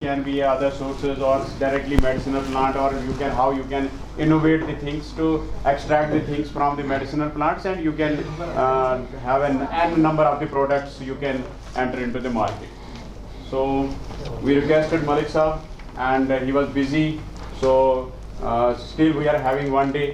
can be other sources or directly medicinal plant, or you can how you can innovate the things to extract the things from the medicinal plants, and you can have an number of the products you can enter into the market. So we requested Malik Sahab, and he was busy, so still we are having one day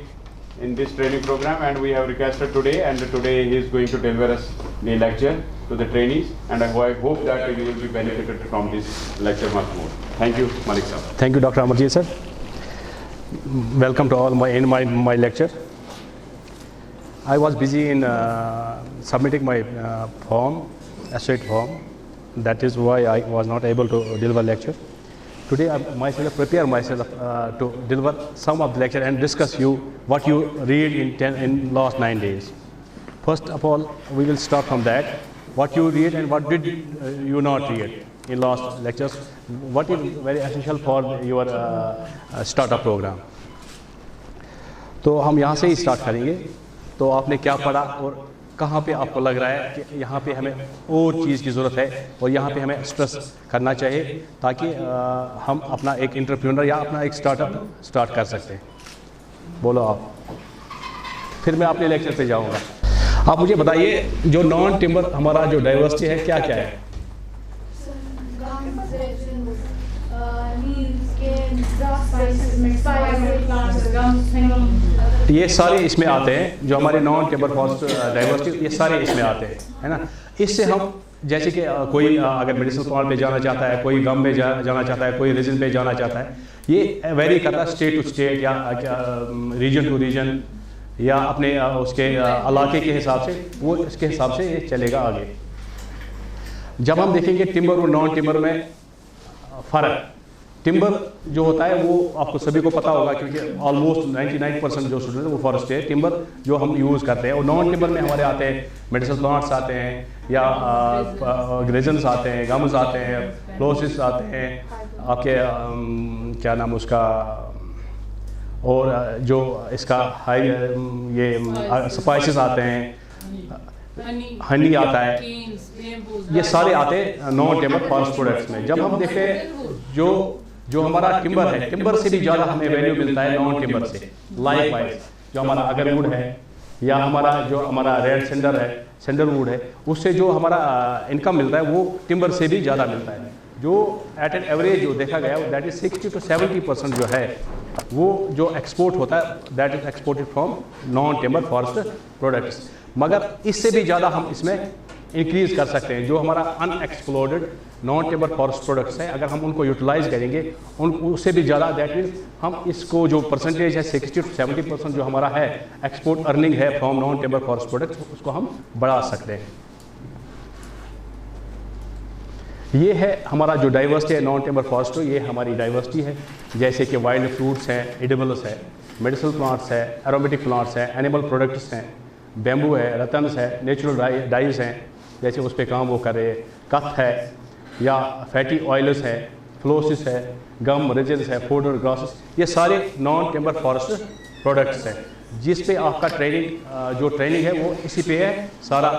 in this training program, and we have requested today, and today he is going to deliver us the lecture to the trainees, and I hope that you will be benefited from this lecture much more. Thank you, Malik Sahab. Thank you, Dr. Amarjeet sir. Welcome to all my lecture. I was busy in submitting my form, associate form. That is why I was not able to deliver lecture. Today I prepare myself to deliver some of the lecture and discuss you what you read in last 9 days. First of all, we will start from that. What you read and what did you not read in last lectures. What is very essential for your startup program. तो हम यहाँ से ही start करेंगे. तो आपने क्या पढ़ा और कहाँ पे आपको लग रहा है कि यहाँ पे हमें और चीज़ की ज़रूरत है और यहाँ पे हमें स्ट्रेस करना चाहिए ताकि हम अपना एक एंटरप्रेन्योर या अपना एक स्टार्टअप स्टार्ट कर सकते हैं. बोलो आप. फिर मैं अपने लेक्चर पे जाऊँगा. आप मुझे बताइए जो नॉन टिम्बर हमारा जो डाइवर्सिटी है क्या क्या है. ये सारे इसमें आते हैं जो हमारे नॉन टिम्बर फॉरेस्ट डाइवर्सिटी, ये सारे इसमें आते हैं, है ना. इससे हम जैसे कि कोई अगर मेडिसिनल प्लांट पे जाना चाहता है, कोई गम में जाना चाहता है, कोई रीजन पे जाना चाहता है, ये वेरी करता है स्टेट टू स्टेट या रीजन टू रीजन या अपने उसके इलाके के हिसाब से, वो इसके हिसाब से ये चलेगा आगे. जब हम देखेंगे टिम्बर और नॉन टिम्बर में फ़र्क. टिम्बर जो होता है वो आपको सभी को पता होगा क्योंकि ऑलमोस्ट 99% जो स्टूडेंट है वो फॉरेस्ट है. टिम्बर जो हम यूज़ करते हैं, और नॉन टिम्बर में हमारे आते हैं मेडिसिनल प्लांट्स आते हैं या ग्रेजन्स आते हैं, गम्स आते हैं, फ्लोसिस आते हैं, आपके क्या नाम उसका, और जो इसका हाई ये स्पाइसेस आते हैं, हनी आता है, ये सारे आते हैं नॉन टिम्बर फॉरेस्ट प्रोडक्ट्स में. जब हम देखें जो हमारा टिम्बर है, टिम्बर से भी ज़्यादा हमें वैल्यू मिलता है नॉन टिम्बर से. लाइक वाइज जो हमारा अगरवुड है या जो हमारा रेड सेंडर है, सेंडरवुड है, उससे जो हमारा इनकम मिलता है वो टिम्बर से भी ज़्यादा मिलता है. जो एट एन एवरेज जो देखा गया है दैट इज 60 to 70% जो है वो जो एक्सपोर्ट होता है that is exported from non timber forest products. मगर इससे भी ज़्यादा हम इसमें इंक्रीज़ कर सकते हैं. जो हमारा unexplored non timber forest products हैं, अगर हम उनको यूटिलाइज करेंगे उससे भी ज़्यादा, दैट मीन्स हम इसको जो परसेंटेज है 60 to 70% जो हमारा है एक्सपोर्ट अर्निंग है from non timber forest products, उसको हम बढ़ा सकते हैं. ये है हमारा जो डाइवर्सिटी है नॉन टिम्बर फॉरेस्ट, ये हमारी डाइवर्सिटी है. जैसे कि वाइल्ड फ्रूट्स हैं, एडिबल्स है, मेडिसिनल प्लांट्स है, एरोमेटिक प्लांट्स हैं, एनिमल प्रोडक्ट्स हैं, बैम्बू है, रतन्स है, नेचुरल डाइज हैं जैसे उस पर काम वो कर रहे हैं, कथ है या फैटी ऑयल्स है, फ्लोसिस है, गम, रेजिन्स है, फोडर, ग्रासेस, ये सारे नॉन टिम्बर फॉरेस्ट प्रोडक्ट्स हैं जिस पे आपका जो ट्रेनिंग है वो इसी पे है. सारा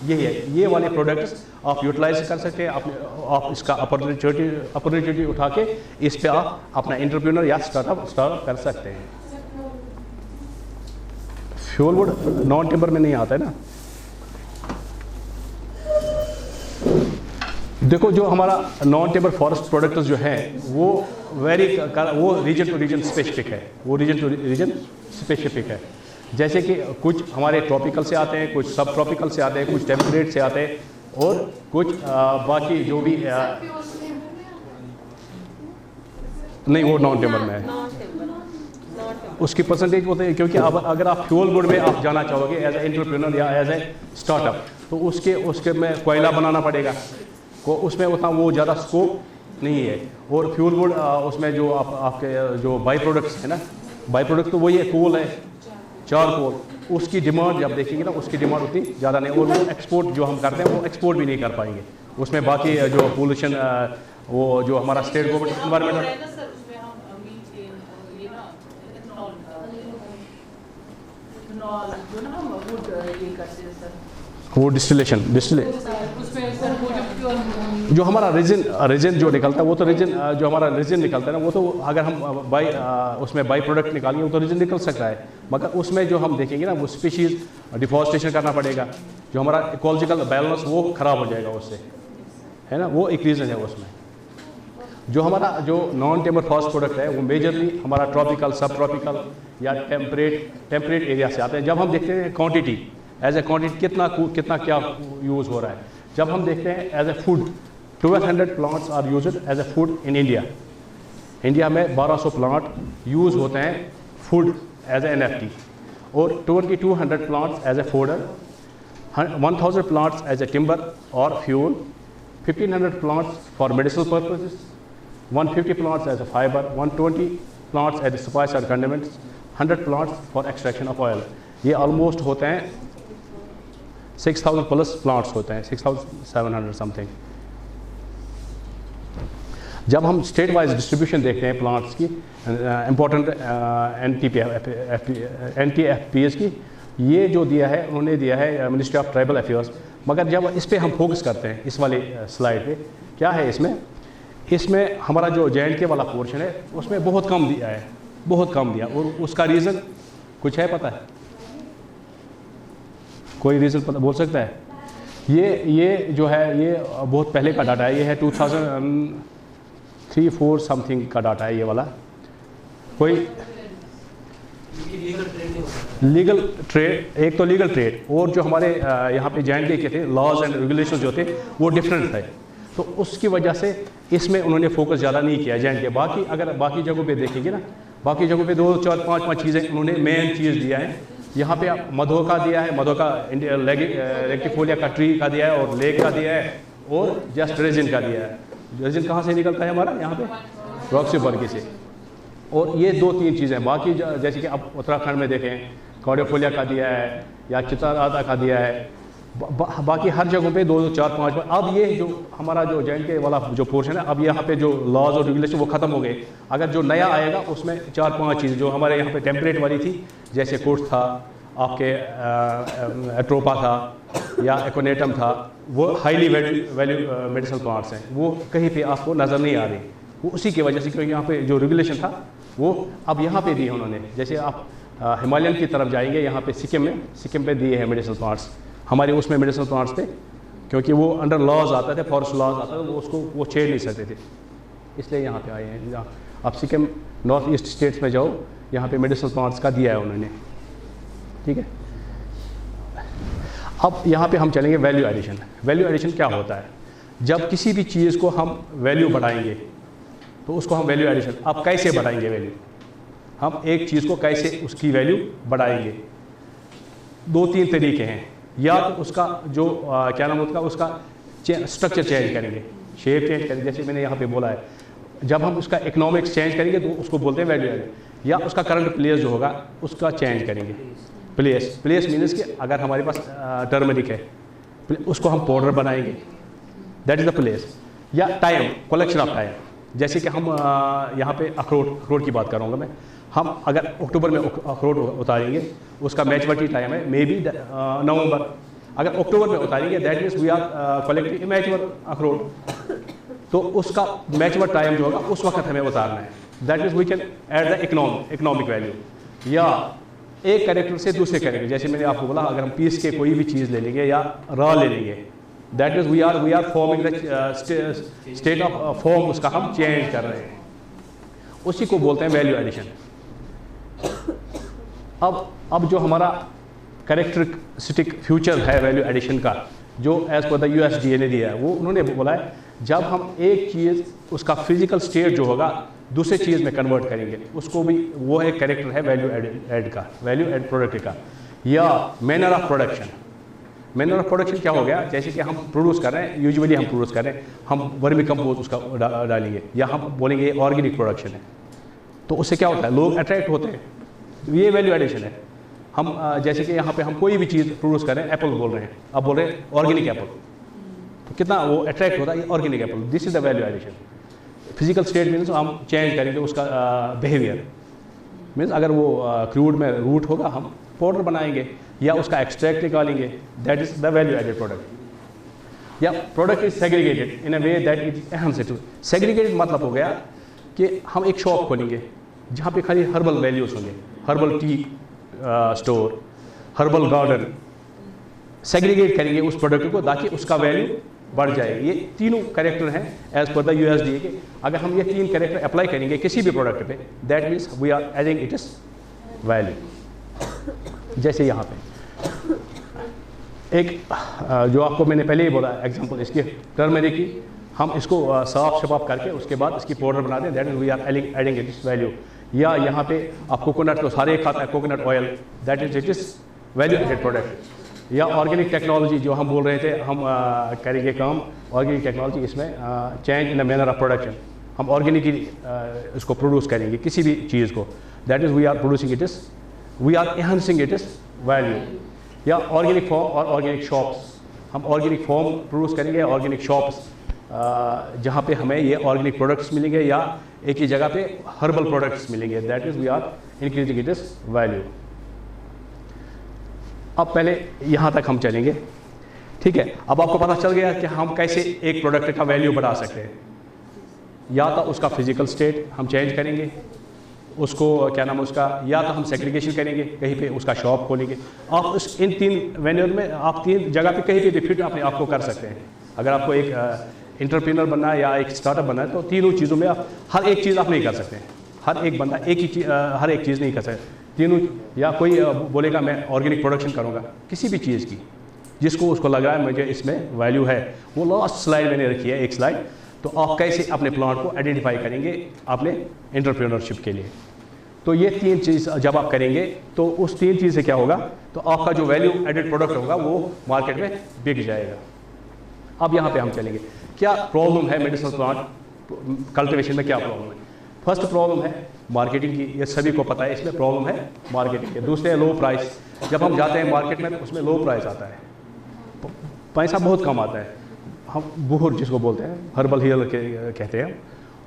यही है. ये वाले प्रोडक्ट्स आप यूटिलाइज कर सकते हैं. आप इसका अपॉर्चुनिटी उठा के इस पे आप अपना एंटरप्रेन्योर या स्टार्टअप कर सकते हैं. फ्यूल वुड नॉन टिम्बर में नहीं आता है ना. देखो जो हमारा नॉन टिम्बर फॉरेस्ट प्रोडक्ट्स जो हैं वो वो रीजन टू रीजन स्पेसिफिक है. वो रीजन टू रीजन स्पेसिफिक है. जैसे कि कुछ हमारे ट्रॉपिकल से आते हैं, कुछ सब ट्रॉपिकल से आते हैं, कुछ टेम्परेट से आते हैं और कुछ बाकी जो भी नहीं वो नॉन टिम्बर में है. उसकी परसेंटेज होते हैं क्योंकि अगर आप फ्यूल वुड में आप जाना चाहोगे एज ए एंटरप्रेन्योर या एज ए स्टार्टअप तो उसके में कोयला बनाना पड़ेगा. उसमें उतना वो ज़्यादा स्कोप नहीं है. और फ्यूल वुड उसमें जो आपके जो बाई प्रोडक्ट्स है ना, बाई प्रोडक्ट तो वही है, कोल है, चारकोल, उसकी डिमांड जब देखेंगे ना उसकी डिमांड उतनी ज़्यादा नहीं. और वो एक्सपोर्ट जो हम करते हैं वो एक्सपोर्ट भी नहीं कर पाएंगे. उसमें बाकी जो पोल्यूशन वो जो हमारा स्टेट गवर्नमेंट इन्वायरमेंटल वो डिस्टिलेशन उसमें सर वो जो प्योर जो हमारा रेजिन जो निकलता है वो तो रेजिन जो हमारा रेजिन निकलता है ना वो तो अगर हम उसमें बाई प्रोडक्ट निकालेंगे वो तो रेजिन निकल सकता है, मगर उसमें जो हम देखेंगे ना वो स्पीशीज़ डिफॉरेस्टेशन करना पड़ेगा, जो हमारा इकोलॉजिकल बैलेंस वो ख़राब हो जाएगा उससे, है ना, वो एक रीज़न है उसमें। जो हमारा जो नॉन टेम्पर फॉरेस्ट प्रोडक्ट है वो मेजरली हमारा ट्रॉपिकल, सब ट्रॉपिकल या टेम्परेट एरिया से आते हैं। जब हम देखते हैं क्वांटिटी एज ए क्वांटिटी कितना क्या यूज़ हो रहा है, जब हम देखते हैं as a food 1200 plants are used as a food in India. India में 1200 प्लांट यूज़ होते हैं फूड एज ए NFT, और 2200 plants as a fodder, 1000 plants as a timber और फ्यूल, 1500 plants for medicinal purposes, 150 plants as a fibre, 120 plants as a spice और condiments, 100 plants for extraction of oil. ये almost होते हैं 6000 plus plants होते हैं, 6700 something. जब हम स्टेट वाइज डिस्ट्रीब्यूशन देखते हैं प्लांट्स की इम्पोर्टेंट NTFPS की, ये जो दिया है उन्होंने दिया है मिनिस्ट्री ऑफ ट्राइबल अफेयर्स, मगर जब इस पे हम फोकस करते हैं इस वाले स्लाइड पे, क्या है इसमें हमारा जो JNK वाला पोर्शन है उसमें बहुत कम दिया है, बहुत कम दिया, और उसका रीज़न कुछ है पता है? कोई रीज़न पता बोल सकता है? ये जो है ये बहुत पहले का डाटा है, ये है 2003-4 समथिंग का डाटा है ये वाला। कोई लीगल ट्रेड, एक तो लीगल ट्रेड, और जो हमारे यहाँ पे JNK के थे लॉज एंड रेगुलेशन जो थे वो डिफरेंट थे, तो उसकी वजह से इसमें उन्होंने फोकस ज़्यादा नहीं किया JNK। बाकी अगर बाकी जगहों पे देखेंगे ना, बाकी जगहों पे 2, 4, 5 चीज़ें उन्होंने मेन चीज़ दिया है। यहाँ पे मधो का दिया है, मधो का रेक्टिफोलिया का ट्री का दिया है, और लेक का दिया है, और जस्ट रेजिन का दिया है। रेजिन कहाँ से निकलता है हमारा? यहाँ पे रॉक्सीबर्गी से। और ये 2-3 चीज़ें, बाकी जैसे कि अब उत्तराखंड में देखें कॉर्डियोफोलिया का दिया है या चिताराधा का दिया है, बाकी हर जगहों पे 2, 4, 5। अब ये जो हमारा जो JNK वाला जो पोर्शन है, अब यहाँ पे जो लॉज और रेगुलेशन वो ख़त्म हो गए। अगर जो नया आएगा उसमें 4-5 चीज़ जो हमारे यहाँ पे टेम्परेट वाली थी, जैसे कुर्स था, आपके एट्रोपा था या एकोनेटम था, वो हाईली वैल्यू मेडिसिनल प्लांट्स हैं, वो कहीं पे आपको नज़र नहीं आ रही। वो उसी की वजह से, क्योंकि यहाँ पे जो रेगुलेशन था वो अब यहाँ पे दिए उन्होंने। जैसे आप हिमालयन की तरफ जाएंगे, यहाँ पे सिक्किम पे दिए हैं मेडिसिनल प्लांट्स, हमारे उसमें मेडिसिनल प्लांट्स थे, क्योंकि वो अंडर लॉज आता थे, फॉरेस्ट लॉज आता था, वो उसको वो छेड़ नहीं सकते थे, इसलिए यहाँ पे आए हैं। आप सिक्किम नॉर्थ ईस्ट स्टेट्स में जाओ, यहाँ पे मेडिसिनल प्लांट्स का दिया है उन्होंने, ठीक है। अब यहाँ पे हम चलेंगे वैल्यू एडिशन। वैल्यू एडिशन क्या होता है? जब किसी भी चीज़ को हम वैल्यू बढ़ाएंगे तो उसको हम वैल्यू एडिशन। अब कैसे बढ़ाएंगे वैल्यू? हम एक चीज़ को कैसे उसकी वैल्यू बढ़ाएंगे? 2-3 तरीके हैं। या तो उसका जो क्या नाम होता है, उसका स्ट्रक्चर चेंज करेंगे, शेप चेंज करेंगे, जैसे मैंने यहाँ पे बोला है। जब हम उसका इकोनॉमिक्स चेंज करेंगे तो उसको बोलते हैं वैल्यू एडिशन। या उसका करंट प्लेस जो होगा उसका चेंज करेंगे। प्लेस मीन्स कि अगर हमारे पास टर्मरिक है, उसको हम पाउडर बनाएंगे, दैट इज़ द प्लेस। या टाइम, कलेक्शन ऑफ टाइम, जैसे कि हम यहाँ पे अखरोट की बात करूँगा मैं। हम अगर अक्टूबर में अखरोट उतारेंगे, उसका मैच्योरिटी टाइम है मे बी नवंबर। अगर अक्टूबर में उतारेंगे that means we are collecting mature अखरोट, तो उसका मैच्योर टाइम जो होगा उस वक्त हमें उतारना है। That means we can add the economic value. या एक कैरेक्टर से दूसरे कैरेक्टर, जैसे मैंने आपको बोला, अगर हम पीस के कोई भी चीज़ ले लेंगे या रॉ ले लेंगे, that means we are forming the state of form, उसका हम चेंज कर रहे हैं, उसी को बोलते हैं वैल्यू एडिशन। अब जो हमारा कैरेक्टरिस्टिक फ्यूचर है वैल्यू एडिशन का, जो एज पर द USDA ने दिया है, वो उन्होंने बोला है जब हम एक चीज़ उसका फिजिकल स्टेट जो होगा दूसरे चीज़ में कन्वर्ट करेंगे, उसको भी वो एक कैरेक्टर है वैल्यू एड का, वैल्यू एड प्रोडक्ट का। या manner of production. Manner of production क्या हो गया? जैसे कि हम प्रोड्यूस कर रहे हैं, यूजुअली हम प्रोड्यूस कर रहे हैं, हम वर्मी कंपोस्ट उसका डालेंगे, या हम बोलेंगे ऑर्गेनिक प्रोडक्शन है, तो उससे क्या होता है? लोग अट्रैक्ट होते हैं, ये वैल्यू एडिशन है। हम जैसे कि यहाँ पे हम कोई भी चीज़ प्रोड्यूस कर रहे हैं, एप्पल बोल रहे हैं, अब बोल रहे हैं ऑर्गेनिक एप्पल, तो कितना वो अट्रैक्ट होता है, organic apple. This is the value addition. Physical state means हम चेंज करेंगे उसका बिहेवियर, मीन्स अगर वो क्रूड में रूट होगा हम पाउडर बनाएंगे या उसका एक्सट्रैक्ट निकालेंगे, that is the value added product. या product is segregated in a way that it enhanced. Segregated मतलब हो गया कि हम एक शॉप खोलेंगे जहाँ पे खाली हर्बल वैल्यूज होंगे, herbal tea store, herbal garden, segregate करेंगे उस प्रोडक्ट को ताकि उसका वैल्यू बढ़ जाए। ये तीनों कैरेक्टर हैं एज पर द USDA के। अगर हम ये 3 कैरेक्टर अप्लाई करेंगे किसी भी प्रोडक्ट पे, that means we are adding it is value. जैसे यहाँ पे एक जो आपको मैंने पहले ही बोला एग्जांपल इसकी टर्मरिक की, हम इसको साफ शफाफ करके उसके बाद इसकी पाउडर बनाते हैं, that means we are adding it is value. या यहाँ पे आप कोकोनट तो सारे खाता है, coconut oil, that is it is value added product. या ऑर्गेनिक टेक्नोलॉजी जो हम बोल रहे थे, हम करेंगे काम ऑर्गेनिक टेक्नोलॉजी, इसमें change in the manner of production, हम ऑर्गेनिकली इसको प्रोड्यूस करेंगे किसी भी चीज़ को, that is we are producing it is, we are enhancing it is value. या ऑर्गेनिक फॉर्म और ऑर्गेनिक शॉप्स, हम ऑर्गेनिक फॉर्म प्रोड्यूस करेंगे, ऑर्गेनिक शॉप्स जहाँ पे हमें ये ऑर्गेनिक प्रोडक्ट्स मिलेंगे या एक ही जगह पे हर्बल प्रोडक्ट्स मिलेंगे, that is we are increasing it is value. अब पहले यहाँ तक हम चलेंगे, ठीक है। अब आपको पता चल गया कि हम कैसे एक प्रोडक्ट का वैल्यू बढ़ा सकते हैं। या तो उसका फिजिकल स्टेट हम चेंज करेंगे, उसको क्या नाम है उसका, या तो हम सेग्रीगेशन करेंगे, कहीं पे उसका शॉप खोलेंगे। आप उस इन 3 वेन्यूर में आप 3 जगह पे कहीं पे भी फिट अपने आप को कर सकते हैं। अगर आपको एक एंटरप्रेन्योर बनना है या एक स्टार्टअप बनना है तो तीनों चीज़ों में आप हर एक चीज़ आप नहीं कर सकते हैं। हर एक बंदा एक ही हर एक चीज़ नहीं कर सकता तीनों। या कोई बोलेगा मैं ऑर्गेनिक प्रोडक्शन करूँगा किसी भी चीज़ की, जिसको उसको लग रहा है मुझे इसमें वैल्यू है, वो लास्ट स्लाइड मैंने रखी है एक स्लाइड। तो आप कैसे अपने प्लांट को आइडेंटिफाई करेंगे अपने एंटरप्रेन्योरशिप के लिए। तो ये 3 चीज़ जब आप करेंगे तो उस 3 चीज़ से क्या होगा, तो आपका जो वैल्यू एडेड प्रोडक्ट होगा वो मार्केट में बिक जाएगा। अब यहाँ पे हम चलेंगे, क्या प्रॉब्लम है मेडिसिनल प्लांट कल्टिवेशन में, क्या प्रॉब्लम है। फर्स्ट प्रॉब्लम है मार्केटिंग की, ये सभी को पता है, इसमें प्रॉब्लम है मार्केटिंग की। दूसरे लो प्राइस, जब हम जाते हैं मार्केट में तो उसमें लो प्राइस आता है, पैसा बहुत कम आता है। हम बुहुर जिसको बोलते हैं, हर्बल हील कहते हैं,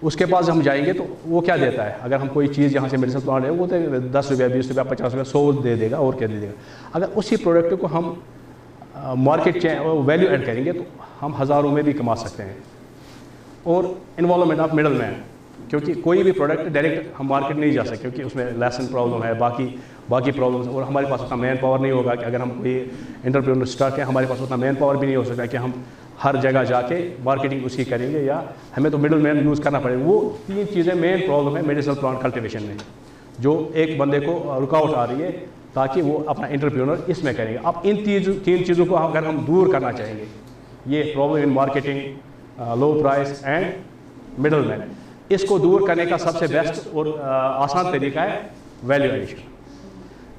उसके पास हम जाएंगे तो वो क्या देता है, अगर हम कोई चीज़ यहाँ से मेडिसिन प्लांट है वो तो 10 रुपया 20 रुपया 50 रुपया 100 दे देगा, और क्या दे देगा। अगर उसी प्रोडक्ट को हम मार्केट वैल्यू ऐड करेंगे तो हम हज़ारों में भी कमा सकते हैं। और इन्वॉल्वमेंट ऑफ मिडल मैन, क्योंकि कोई भी प्रोडक्ट डायरेक्ट हम मार्केट नहीं जा सकते, क्योंकि उसमें लाइसेंस प्रॉब्लम है, बाकी प्रॉब्लम्स, और हमारे पास उतना मैन पावर नहीं होगा कि अगर हम कोई एंटरप्रेन्योर स्टार्ट करें, हमारे पास उतना मैन पावर भी नहीं हो सकता कि हम हर जगह जाके मार्केटिंग उसकी करेंगे, या हमें तो मिडल मैन यूज़ करना पड़ेगा। वो 3 चीज़ें मेन प्रॉब्लम है मेडिसिनल प्लांट कल्टिवेशन में, जो एक बंदे को रुकावट आ रही है ताकि वो अपना एंटरप्रेन्योर इसमें करेंगे। अब इन 3 चीज़ों को अगर हम दूर करना चाहेंगे, ये problem in marketing, low price and middle man, इसको दूर करने का सबसे बेस्ट और आसान तरीका है वैल्यू एडिशन।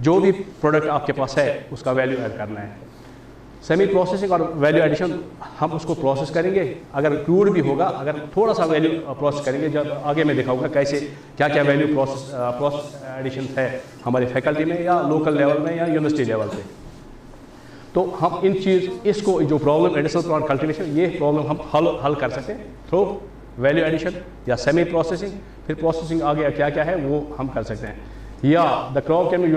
जो भी प्रोडक्ट आपके पास है उसका वैल्यू ऐड करना है। सेमी प्रोसेसिंग और वैल्यू एडिशन, हम उसको प्रोसेस करेंगे, अगर क्रूड भी होगा, अगर थोड़ा सा वैल्यू प्रोसेस करेंगे, जब आगे मैं दिखाऊंगा कैसे क्या क्या वैल्यू प्रोसेस एडिशन है हमारी फैकल्टी में या लोकल लेवल में या यूनिवर्सिटी लेवल पे। तो हम इन इसको जो प्रॉब्लम मेडिसिनल प्लांट कल्टिवेशन, ये प्रॉब्लम हम हल कर सकते हैं थ्रू वैल्यू एडिशन या सेमी प्रोसेसिंग। फिर प्रोसेसिंग आगे क्या क्या है वो हम कर सकते हैं। या the crop can be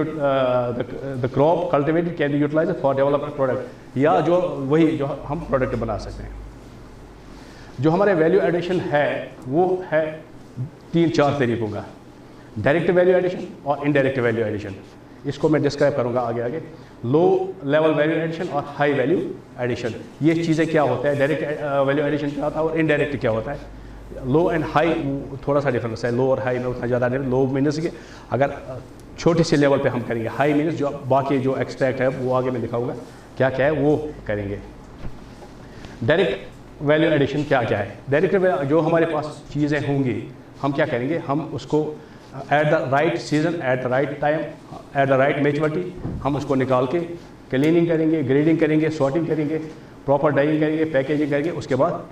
the crop cultivated can be utilised for development product, या जो वही जो हम प्रोडक्ट बना सकते हैं। जो हमारे वैल्यू एडिशन है वो है 3-4 तरीकों का, डायरेक्ट वैल्यू एडिशन और इनडायरेक्ट वैल्यू एडिशन। इसको मैं डिस्क्राइब करूंगा आगे। लो लेवल वैल्यू एडिशन और हाई वैल्यू एडिशन, ये चीज़ें क्या होता है, डायरेक्ट वैल्यू एडिशन क्या होता है और इनडायरेक्ट क्या होता है। लो एंड हाई थोड़ा सा डिफरेंस है, लो और हाई में उतना ज़्यादा नहीं। लो मीनस कि अगर छोटे से लेवल पे हम करेंगे, हाई मीनस जो बाकी जो एक्सट्रैक्ट है वो आगे मैं दिखाऊंगा क्या क्या है वो करेंगे। डायरेक्ट वैल्यू एडिशन क्या क्या है। डायरेक्ट जो हमारे पास चीज़ें होंगी हम क्या करेंगे, हम उसको at the right season, at the right time, at the right maturity हम उसको निकाल के क्लीनिंग करेंगे, ग्रेडिंग करेंगे, सॉर्टिंग करेंगे, प्रॉपर डाइंग करेंगे, पैकेजिंग करेंगे। उसके बाद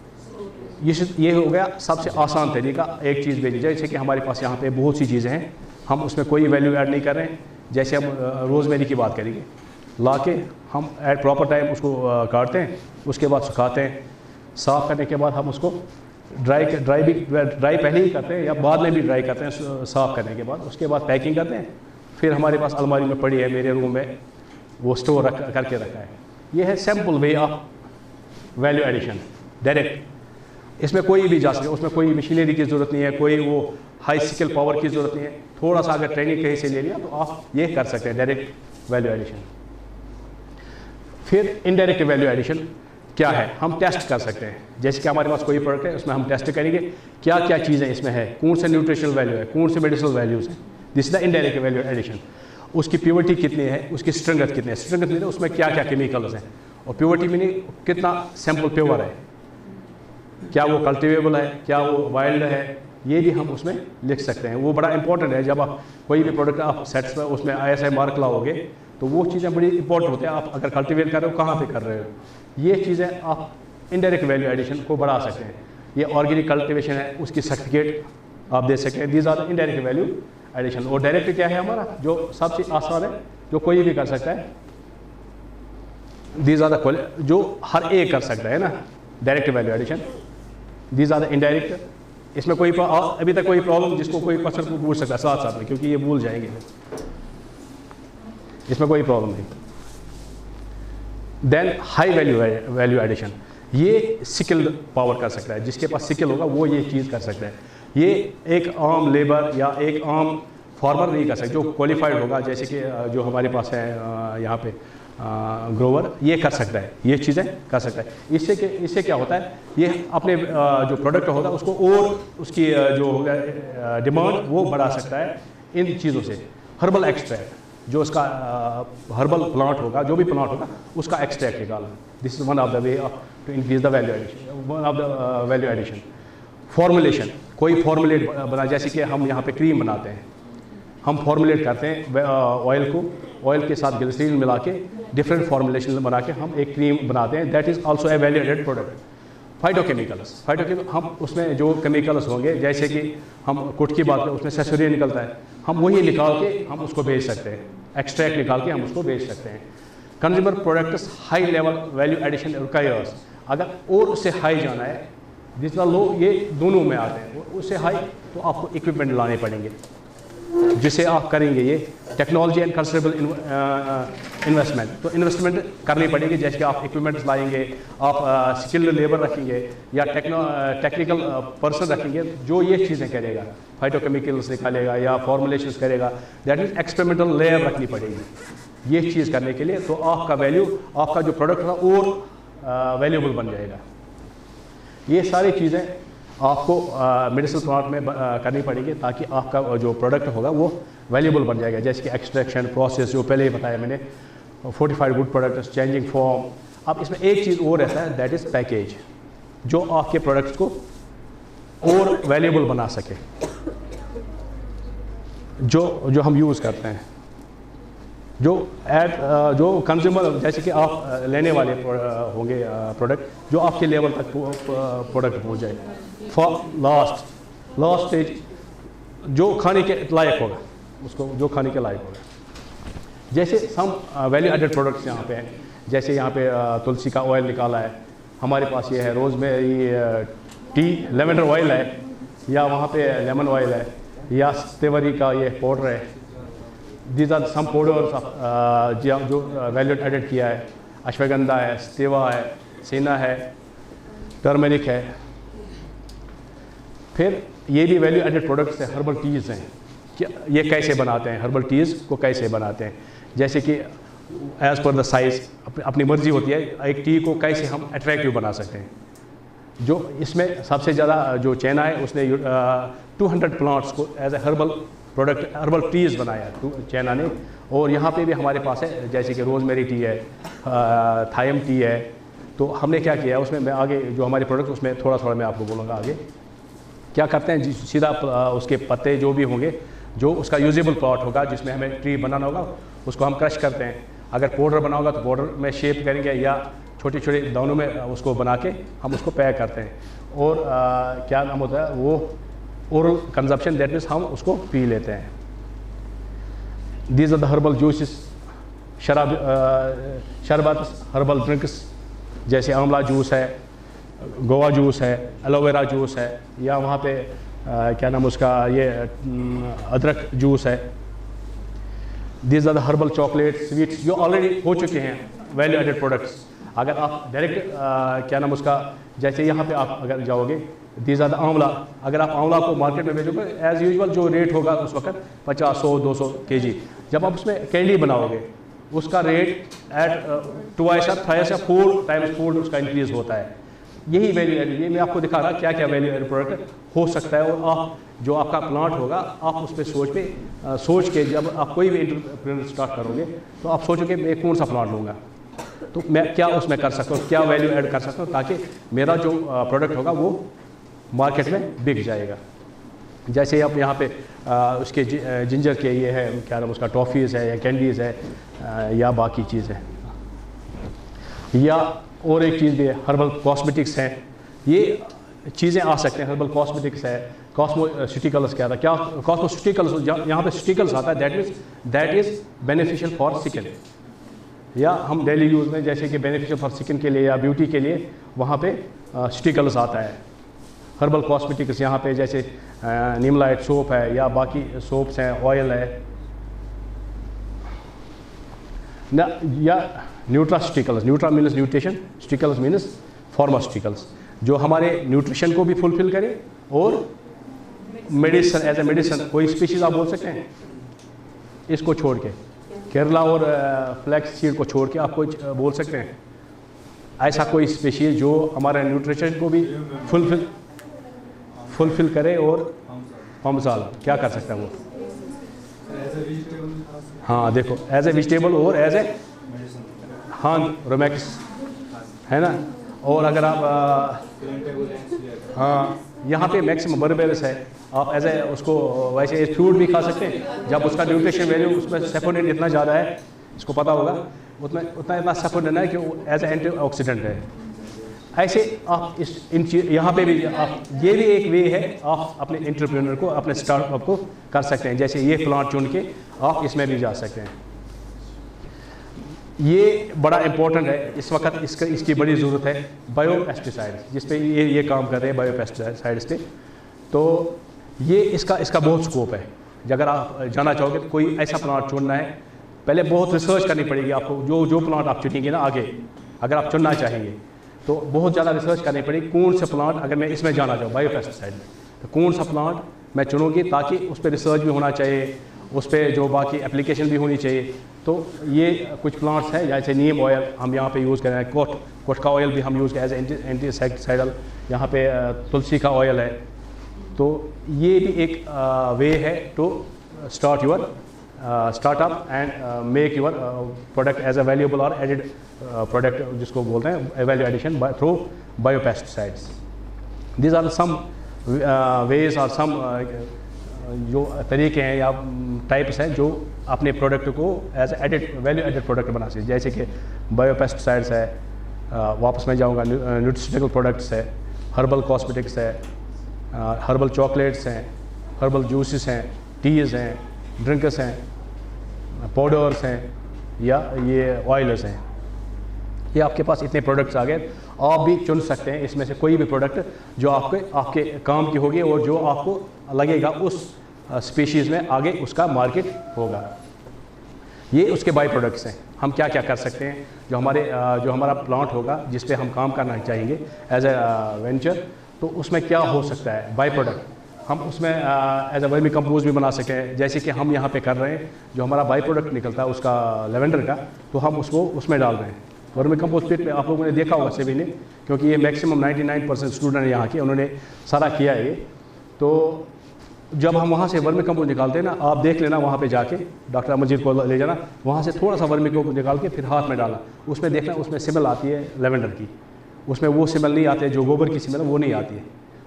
ये हो गया सबसे आसान तरीका एक चीज़ भेजने। जैसे कि हमारे पास यहाँ पे बहुत सी चीज़ें हैं, हम उसमें कोई वैल्यू ऐड नहीं कर रहे हैं। जैसे हम रोज़मेरी की बात करेंगे, ला के हम एट प्रॉपर टाइम उसको काटते हैं, उसके बाद सुखाते हैं, साफ़ करने के बाद हम उसको ड्राई पहले ही करते हैं या बाद में भी ड्राई करते हैं साफ़ करने के बाद। उसके बाद पैकिंग करते हैं। फिर हमारे पास अलमारी में पड़ी है, मेरे रूम में वो स्टोर करके रखा है। ये है simple way of value addition direct. इसमें कोई भी जा सके, उसमें कोई मशीनरी की ज़रूरत नहीं है, कोई वो हाई स्किल पावर की ज़रूरत नहीं है। थोड़ा सा अगर ट्रेनिंग कहीं से ले लिया तो आप ये कर सकते हैं डायरेक्ट वैल्यू एडिशन। फिर इनडायरेक्ट वैल्यू एडिशन क्या है, हम टेस्ट कर सकते हैं। जैसे कि हमारे पास कोई प्रोडक्ट है, उसमें हम टेस्ट करेंगे क्या क्या चीज़ें इसमें है, कौन से न्यूट्रिशनल वैल्यू है, कौन से मेडिसिनल वैल्यूज़ हैं। This is the indirect value addition. उसकी प्योरिटी कितनी है, उसकी स्ट्रेंथ कितनी है, स्ट्रेंथ कितनी है, उसमें क्या क्या केमिकल्स हैं, और प्योरिटी मीनिंग कितना सैंपल प्योर है, क्या वो कल्टिवेबल है, क्या वो वाइल्ड है, ये भी हम उसमें लिख सकते हैं। वो बड़ा इंपॉर्टेंट है। जब आप कोई भी प्रोडक्ट आप सेट्स में उसमें ISI मार्क लाओगे तो वो चीज़ें बड़ी इंपॉर्टेंट होती हैं। आप अगर कल्टिवेट कर रहे हो, कहाँ पे कर रहे हो, ये चीज़ें आप इनडायरेक्ट वैल्यू एडिशन को बढ़ा सकते हैं। ये ऑर्गेनिक कल्टिवेशन है, उसकी सर्टिफिकेट आप दे सकते हैं। These are indirect value addition. और डायरेक्ट क्या है हमारा, जो सबसे आसान है, जो कोई भी कर सकता है। दीज आर द जो हर एक कर सकता है ना, direct value addition. These are the indirect. इसमें कोई अभी तक कोई प्रॉब्लम जिसको कोई पर्सन को पूछ सकता है साथ साथ में, क्योंकि ये भूल जाएंगे, इसमें कोई प्रॉब्लम नहीं। देन हाई वैल्यू एडिशन, ये स्किल्ड पावर कर सकता है। जिसके पास स्किल होगा वो ये चीज़ कर सकता है। ये एक आम लेबर या एक आम फार्मर नहीं कर सकता। जो क्वालिफाइड होगा, जैसे कि जो हमारे पास है यहाँ पे ग्रोवर, ये कर सकता है, ये चीज़ें कर सकता है। इससे क्या होता है, ये अपने जो प्रोडक्ट होगा उसको और उसकी जो डिमांड वो बढ़ा सकता है इन चीज़ों से। हर्बल एक्सट्रैक्ट, जो उसका हर्बल प्लांट होगा, जो भी प्लांट होगा, उसका एक्सट्रैक्ट निकालना। This is one of the way to increase the value addition, one of the value addition. Formulation, कोई फॉर्मुलेट बना, जैसे कि हम यहाँ पे क्रीम बनाते हैं, हम फॉर्मुलेट करते हैं ऑयल को, ऑयल के साथ ग्लिसरीन मिला के डिफरेंट फॉर्मुलेशन बना के हम एक क्रीम बनाते हैं। That is also a value added product. Phytochemicals, हम उसमें जो केमिकल्स होंगे, जैसे कि हम कुट की बात करें, उसमें सेसुरिन निकलता है, हम वही निकाल के हम उसको बेच सकते हैं। एक्सट्रैक्ट निकाल के हम उसको बेच सकते हैं। Consumer products high level value addition requires, अगर और उससे हाई जाना है, जितना लो, ये दोनों में आते हैं। उससे हाई तो आपको इक्विपमेंट लाने पड़ेंगे, जिसे आप करेंगे ये टेक्नोलॉजी एंड कंसिडरेबल इन्वेस्टमेंट। तो इन्वेस्टमेंट करनी पड़ेगी, जैसे कि आप इक्विपमेंट्स लाएंगे, आप स्किल्ड लेबर रखेंगे या टेक्निकल पर्सन रखेंगे जो ये चीज़ें करेगा, फाइटोकेमिकल्स निकालेगा या फॉर्मुलेशंस करेगा। दैट इज एक्सपेरिमेंटल लेयर रखनी पड़ेगी ये चीज़ करने के लिए। तो आपका वैल्यू, आपका जो प्रोडक्ट होगा और वैल्यूबल बन जाएगा। ये सारी चीज़ें आपको मेडिसिनल प्लांट में करनी पड़ेगी, ताकि आपका जो प्रोडक्ट होगा वो वैल्यूबल बन जाएगा। जैसे कि एक्सट्रैक्शन प्रोसेस, जो पहले ही बताया मैंने, fortified good products, changing form. अब इसमें एक चीज़ और रहता है, दैट इज़ पैकेज, जो आपके प्रोडक्ट्स को और वैल्यूबल बना सके, जो हम यूज़ करते हैं, जो कंज्यूमर, जैसे कि आप लेने वाले होंगे प्रोडक्ट, जो आपके लेवल तक प्रोडक्ट पहुंच जाए। फॉर लास्ट स्टेज, जो खाने के लायक होगा, उसको जो खाने के लायक होगा। जैसे हम वैल्यू एडेड प्रोडक्ट्स यहाँ पे हैं, जैसे यहाँ पे तुलसी का ऑयल निकाला है, हमारे पास ये है रोजमेरी टी, लेवेंडर ऑयल है, या वहाँ पे लेमन ऑयल है, या तिवरी का ये पाउडर है। दीज आर सम पाउडर्स जो वैल्यू एडेड किया है। अश्वगंधा है, स्टेवा है, सेना है, टर्मरिक है। फिर ये भी वैल्यू एडेड प्रोडक्ट्स हैं। हर्बल टीज़ हैं, क्या ये कैसे बनाते हैं, हर्बल टीज़ को कैसे बनाते हैं, जैसे कि एज़ पर द साइज़ अपनी मर्जी होती है, एक टी को कैसे हम अट्रैक्टिव बना सकते हैं। जो इसमें सबसे ज़्यादा जो चाइना है, उसने 200 प्लांट्स को as a herbal product, herbal teas बनाया चाइना ने। और यहाँ पे भी हमारे पास है, जैसे कि रोजमेरी टी है, थाइम टी है। तो हमने क्या किया उसमें, मैं आगे जो हमारे प्रोडक्ट, उसमें थोड़ा थोड़ा मैं आपको बोलूँगा आगे क्या करते हैं। सीधा उसके पत्ते जो भी होंगे, जो उसका यूजेबल प्लॉट होगा, जिसमें हमें ट्री बनाना होगा, उसको हम क्रश करते हैं। अगर पाउडर बना होगा तो पाउडर में शेप करेंगे, या छोटे छोटे दानों में उसको बना के हम उसको पैक करते हैं। और क्या नाम होता है वो, ओरल कंजप्शन, दैट मीन्स हम उसको पी लेते हैं। These are the herbal juices, शरबत, हर्बल ड्रिंक्स, जैसे आंवला जूस है, गोवा जूस है, एलोवेरा जूस है, या वहाँ पे क्या नाम उसका ये अदरक जूस है। These are the herbal chocolate, sweets, जो ऑलरेडी हो चुके हैं वैल्यू एडेड प्रोडक्ट्स। अगर आप डायरेक्ट क्या नाम उसका, जैसे यहाँ पे आप अगर जाओगे दीज आर द आंवला, अगर आप आंवला को मार्केट में बेचोगे एज यूजुअल जो रेट होगा उस वक्त 50, 100, 200 kg, जब आप उसमें कैंडी बनाओगे उसका रेट एट 2x या 3x या 4 टाइम्स फूड उसका इंक्रीज होता है। यही वैल्यू एड, ये मैं आपको दिखा रहा क्या क्या वैल्यू एड प्रोडक्ट हो सकता है। और आप जो आपका प्लांट होगा आप उस पर सोच के जब आप कोई भी एंटरप्रेन्योर स्टार्ट करोगे तो आप सोचोगे मैं कौन सा प्लांट लूँगा, तो मैं क्या उसमें कर सकता हूँ, क्या वैल्यू ऐड कर सकता हूँ ताकि मेरा जो प्रोडक्ट होगा वो मार्केट में बिक जाएगा। जैसे आप यहाँ पे उसके जिंजर के ये है क्या नाम उसका, टॉफ़ीज़ है या कैंडीज़ है या बाकी चीज़ है, या और एक चीज़ भी है हर्बल कॉस्मेटिक्स हैं, ये चीज़ें आ सकते हैं। हर्बल कॉस्मेटिक्स है, कॉस्मोसिटिकल्स क्या था, क्या कॉस्मोसिटिकल्स, यहाँ पे सिटिकल्स आता है, that is beneficial for skin, या हम डेली यूज़ में जैसे कि बेनिफिशियल फॉर स्किन के लिए या ब्यूटी के लिए वहाँ पे सिटिकल्स आता है। हर्बल कॉस्मेटिक्स यहाँ पे जैसे नीमलाइट सोप है या बाकी सोप्स हैं, ऑयल है ना, या न्यूट्रास्टिकल्स, न्यूट्रा मीन्स न्यूट्रिशन, स्टिकल्स मीन्स फार्मास्टिकल्स, जो हमारे न्यूट्रिशन को भी फुलफिल करे और मेडिसिन एज ए मेडिसिन। कोई स्पीशीज आप बोल सकते हैं इसको छोड़ के, केरला और फ्लैक्स सीड को छोड़ के आप कोई बोल सकते हैं ऐसा कोई स्पीशीज जो हमारे न्यूट्रिशन को भी फुलफिल करे? और पामसाल क्या कर सकता है वो? हाँ देखो, एज ए वेजिटेबल और एज ए हाँ रोमैक्स है ना। और अगर आप हाँ यहाँ पे मैक्सिमम बर्बेरस है, आप एज ए उसको वैसे फ्रूट भी खा सकते हैं जब उसका न्यूट्रिशन वैल्यू उसमें सेपोनिन इतना ज़्यादा है, इसको पता होगा, उतना सेपोनिन है कि वो एज ए एंटीऑक्सीडेंट है। ऐसे आप यहाँ पे भी आप, ये भी एक वे है आप अपने एंटरप्रेन्योर को, अपने स्टार्टअप को कर सकते हैं। जैसे ये प्लांट चुन के आप इसमें भी जा सकते हैं। ये बड़ा इंपॉर्टेंट है इस वक्त, इसकी बड़ी ज़रूरत है बायो पेस्टिसाइड्स, जिस पे ये काम कर रहे हैं बायो पेस्टिसाइड्स पे। तो ये इसका बहुत स्कोप है। अगर आप जाना चाहोगे तो कोई ऐसा प्लांट चुनना है, पहले बहुत रिसर्च करनी पड़ेगी आपको। जो प्लांट आप चुनेंगे ना आगे, अगर आप चुनना चाहेंगे तो बहुत ज़्यादा रिसर्च करनी पड़ेगी कौन सा प्लांट, अगर मैं इसमें जाना चाहूँ बायो पेस्टिसाइड में, तो कौन सा प्लांट मैं चुनूँगी, ताकि उस पर रिसर्च भी होना चाहिए, उस पर जो बाकी एप्लीकेशन भी होनी चाहिए। तो ये कुछ प्लांट्स हैं जैसे नीम ऑयल हम यहाँ पे यूज़ कर रहे हैं, कोट का ऑयल भी हम यूज़ करें एज एंटीसेक्टिसाइडल, यहाँ पे तुलसी का ऑयल है। तो ये भी एक वे है to start your startup and make your product as a valuable or added product, जिसको बोलते हैं value addition through biopesticides. These are some ways or some जो तरीके हैं या टाइप्स हैं जो अपने प्रोडक्ट को as added value added product बना सकते हैं। जैसे कि बायोपेस्टिसाइड्स है, वापस मैं जाऊँगा, न्यूट्रिशनल प्रोडक्ट्स है, हर्बल कॉस्मेटिक्स है, हर्बल चॉकलेट्स हैं, हर्बल जूसेस हैं, टीज़ हैं, ड्रिंक्स हैं, पाउडर्स हैं या ये ऑयल्स हैं। ये आपके पास इतने प्रोडक्ट्स आ गए, आप भी चुन सकते हैं इसमें से कोई भी प्रोडक्ट जो आपके काम की होगी और जो आपको लगेगा उस स्पीशीज़ में आगे उसका मार्केट होगा। ये उसके बाई प्रोडक्ट्स हैं। हम क्या क्या कर सकते हैं जो हमारा प्लांट होगा जिस पे हम काम करना चाहेंगे एज ए वेंचर, तो उसमें क्या हो सकता है बाई प्रोडक्ट। हम उसमें एज ए वर्मी कंपोज भी बना सकें, जैसे कि हम यहाँ पे कर रहे हैं। जो हमारा बाई प्रोडक्ट निकलता है उसका लेवेंडर का, तो हम उसको उसमें डाल रहे हैं। वर्मी कंपोज पिट में आप लोगों ने देखा होगा सभी ने, क्योंकि ये मैक्सिमम 99% स्टूडेंट यहाँ के उन्होंने सारा किया है ये। तो जब हम वहाँ से वर्मी कंपोज निकालते हैं ना, आप देख लेना वहाँ पे जाके, डॉक्टर अमरजीत को ले जाना, वहाँ से थोड़ा सा वर्मी कंपोज निकाल के फिर हाथ में डालना, उसमें देखना उसमें स्मेल आती है लेवेंडर की, उसमें वो स्मेल नहीं आती है जो गोबर की स्मेल वो नहीं आती है।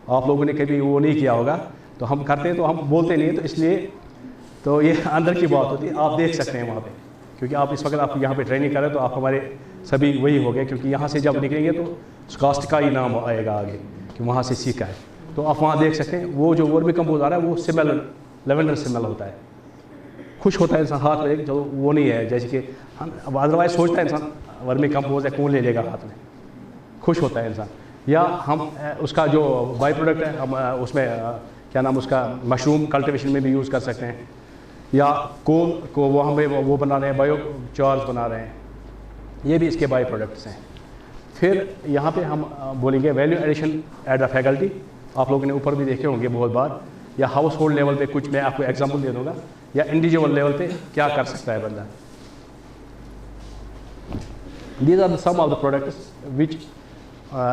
आप लोगों ने कभी वो नहीं किया होगा, तो हम करते हैं तो हम बोलते नहीं, तो इसलिए तो ये अंदर की बात होती है। आप देख सकते हैं वहाँ पे, क्योंकि आप इस वक्त आप यहाँ पे ट्रेनिंग कर रहे हैं, तो आप हमारे सभी वही हो गए, क्योंकि यहाँ से जब निकलेंगे तो कास्ट का ही नाम आएगा आगे कि वहाँ से सीखा है। तो आप वहाँ देख सकते हैं वो जो वर्मी कंपोज आ रहा है वो स्मेल लेवेंडर स्मेल होता है। खुश होता है इंसान हाथ में, जो वो नहीं है जैसे कि हम अदरवाइज सोचता है इंसान वर्मी कंपोज है कौन ले लेगा हाथ में, खुश होता है इंसान। या हम उसका जो बाई प्रोडक्ट है हम उसमें क्या नाम उसका मशरूम कल्टिवेशन में भी यूज़ कर सकते हैं, या कोल को वो हमें वो बना रहे हैं, बायो चार्ज बना रहे हैं, ये भी इसके बाई प्रोडक्ट्स हैं। फिर यहाँ पे हम बोलेंगे value addition at the faculty. आप लोगों ने ऊपर भी देखे होंगे बहुत बार, या हाउस होल्ड लेवल पे कुछ मैं आपको एग्जांपल दे दूंगा, या इंडिविजुअल लेवल पे क्या कर सकता है बंदा। These are some of the products which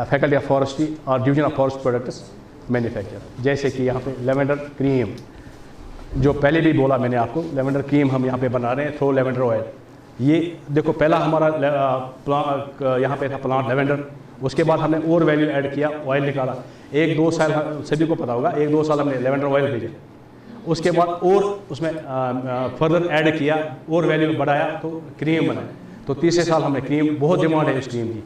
faculty of forestry or division of forest products manufacture। जैसे कि यहाँ पे लेवेंडर क्रीम, जो पहले भी बोला मैंने आपको, लेवेंडर क्रीम हम यहाँ पे बना रहे हैं थ्रो लेवेंडर ऑयल। ये देखो पहला हमारा यहाँ पे था प्लांट लेवेंडर, उसके बाद हमने और वैल्यू ऐड किया, ऑयल निकाला। 1-2 साल सभी को पता होगा, 1-2 साल हमने लेवेंडर ऑयल भेजा, उसके बाद और उसमें फर्दर ऐड किया और वैल्यू बढ़ाया तो क्रीम बनाया। तो तीसरे साल हमने क्रीम, बहुत डिमांड है उस क्रीम की।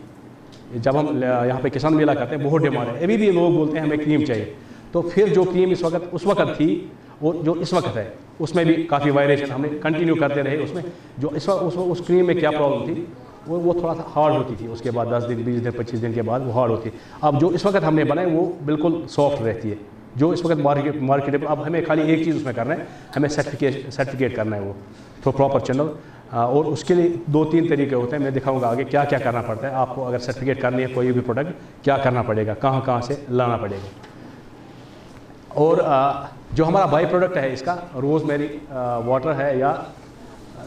जब हम यहाँ पे किसान मेला करते हैं बहुत डिमांड है, अभी भी लोग बोलते हैं हमें क्रीम चाहिए। तो फिर जो क्रीम उस वक्त थी वो जो इस वक्त है उसमें भी काफ़ी वायरेशन हमने कंटिन्यू करते रहे। उसमें जो उस क्रीम में क्या प्रॉब्लम थी, वो थोड़ा सा हार्ड होती थी, उसके बाद 10 दिन 20 दिन 25 दिन के बाद वो हार्ड होती है। अब जो इस वक्त हमने बनाए वो बिल्कुल सॉफ्ट रहती है, जो इस वक्त मार्केटेबल। अब हमें खाली एक चीज़ उसमें करना है, हमें सर्टिफिकेट करना है वो तो प्रॉपर चैनल, और उसके लिए 2-3 तरीके होते हैं। मैं दिखाऊंगा आगे क्या क्या करना पड़ता है आपको। अगर सर्टिफिकेट करनी है कोई भी प्रोडक्ट, क्या करना पड़ेगा, कहाँ से लाना पड़ेगा। और जो हमारा बाई प्रोडक्ट है इसका, रोज़मेरी वाटर है या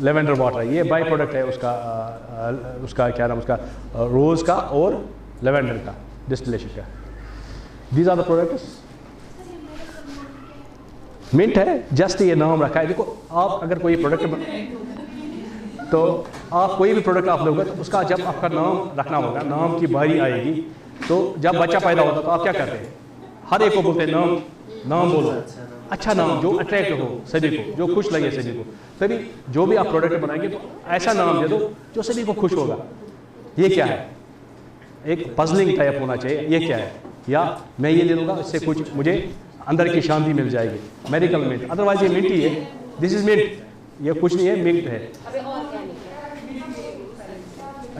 लेवेंडर वाटर, ये बाई प्रोडक्ट है उसका क्या नाम, उसका रोज़ का और लेवेंडर का डिस्टिलेशन का। These are the products. Mint है, जस्ट ये नाम रखा है। देखो आप अगर कोई प्रोडक्ट तो आप कोई भी प्रोडक्ट आप लोगे तो उसका जब आपका नाम रखना होगा, नाम की बारी आएगी, तो जब बच्चा पैदा होता तो आप क्या करते हैं, हर एक को बोलते हैं नाम बोलो, अच्छा नाम जो अट्रैक्ट हो सभी को, जो खुश लगे सभी को। तभी जो भी आप प्रोडक्ट बनाएंगे तो ऐसा नाम दे दो जो सभी को खुश होगा। ये क्या है, एक पजलिंग टाइप होना चाहिए, ये क्या है, या मैं ये ले लूँगा इससे कुछ मुझे अंदर की शांति मिल जाएगी, मेडिकल मिंट। अदरवाइज ये मिंट ही है, दिस इज मिंट, ये कुछ नहीं है, मिंट है।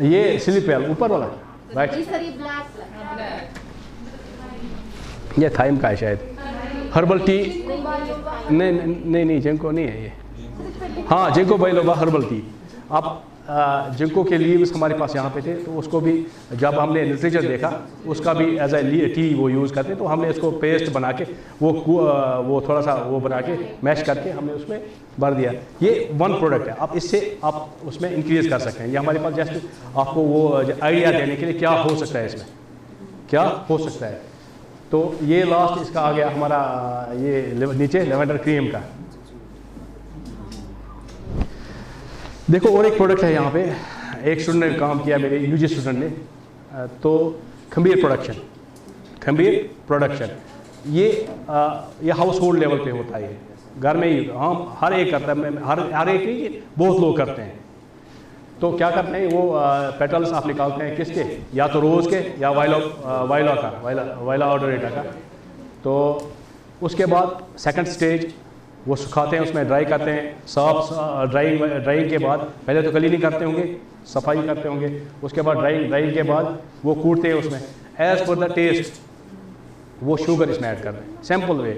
ये स्लिपेल ऊपर वाला राइट, ये थाइम का है शायद। हर्बल टी नहीं जिंको नहीं है ये, हाँ जिंको बाइलोबा हर्बल टी। आप जिंको के लीव्स हमारे पास यहाँ पे थे, तो उसको भी जब हमने लिटरेचर देखा उसका भी एज ए टी वो यूज़ करते, तो हमने इसको पेस्ट बना के वो थोड़ा सा वो बना के मैश करके हमने उसमें भर दिया। ये वन प्रोडक्ट है, आप इससे आप उसमें इंक्रीज कर सकते हैं। ये हमारे पास जस्ट आपको वो आइडिया देने के लिए क्या हो सकता है, इसमें क्या हो सकता है। तो ये लास्ट इसका आ गया हमारा ये नीचे लेवेंडर क्रीम का। देखो और एक प्रोडक्ट है यहाँ पे, एक स्टूडेंट ने काम किया, मेरे यूजी स्टूडेंट ने, तो खमीर प्रोडक्शन ये हाउस होल्ड लेवल पे होता है, घर में ही हम हर एक करता है, हर एक नहीं, बहुत लोग करते हैं। तो क्या करते हैं, वो पेटल्स आप निकालते हैं किसके, या तो रोज़ के या वाइला ऑर्डरेटा का। तो उसके बाद सेकंड स्टेज वो सुखाते हैं, उसमें ड्राई करते हैं, साफ ड्राइंग के बाद पहले तो क्लीनिंग करते होंगे, सफाई करते होंगे, उसके बाद ड्राइंग के बाद वो कूटते हैं उसमें एज पर द टेस्ट, वो शुगर इसमें ऐड करते हैं, सिंपल वे।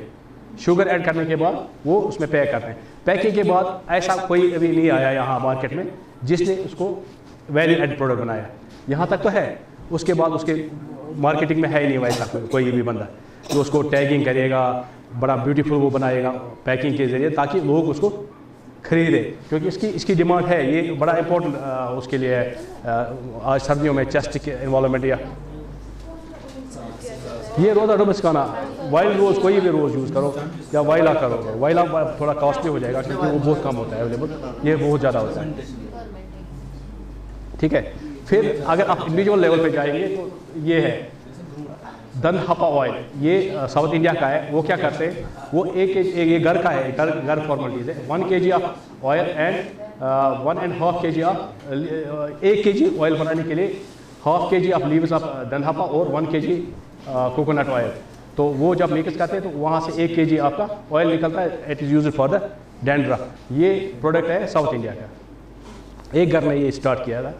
शुगर ऐड करने के बाद वो उसमें पैक करते हैं। पैकिंग के बाद ऐसा कोई अभी नहीं आया यहाँ मार्केट में जिसने उसको वैल्यू एड प्रोडक्ट बनाया, यहाँ तक तो है। उसके बाद उसके मार्केटिंग में है ही नहीं वैसा कोई भी बंदा जो उसको टैगिंग करेगा, बड़ा ब्यूटीफुल वो बनाएगा पैकिंग के ज़रिए, ताकि लोग उसको खरीदे, क्योंकि इसकी डिमांड है। ये बड़ा इंपॉर्टेंट उसके लिए है आज सर्दियों में, चेस्ट के इन्वॉल्वमेंट। या ये रोज़ा डोमेस्टिकाना वाइल्ड रोज़, कोई भी रोज़ यूज़ करो या वाइला करो, वाइला थोड़ा कॉस्टली हो जाएगा क्योंकि वो बहुत कम होता है अवेलेबल, ये बहुत ज़्यादा होता है, ठीक है। फिर अगर आप इंडिविजुअल लेवल पे जाएंगे तो ये है धनहपा ऑयल, ये साउथ इंडिया का है। वो क्या करते हैं, वो ये घर का है, घर फॉर्मेलिटीज है। 1 kg of oil and 1.5 kg of 1 kg oil बनाने के लिए 1/2 kg ऑफ लीव्स ऑफ धनहपा और 1 kg कोकोनट ऑयल। तो वो जब मिक्स करते हैं तो वहाँ से 1 kg आपका ऑयल निकलता है, it is used for the dandruff. ये प्रोडक्ट है साउथ इंडिया का, एक घर ने ये स्टार्ट किया था।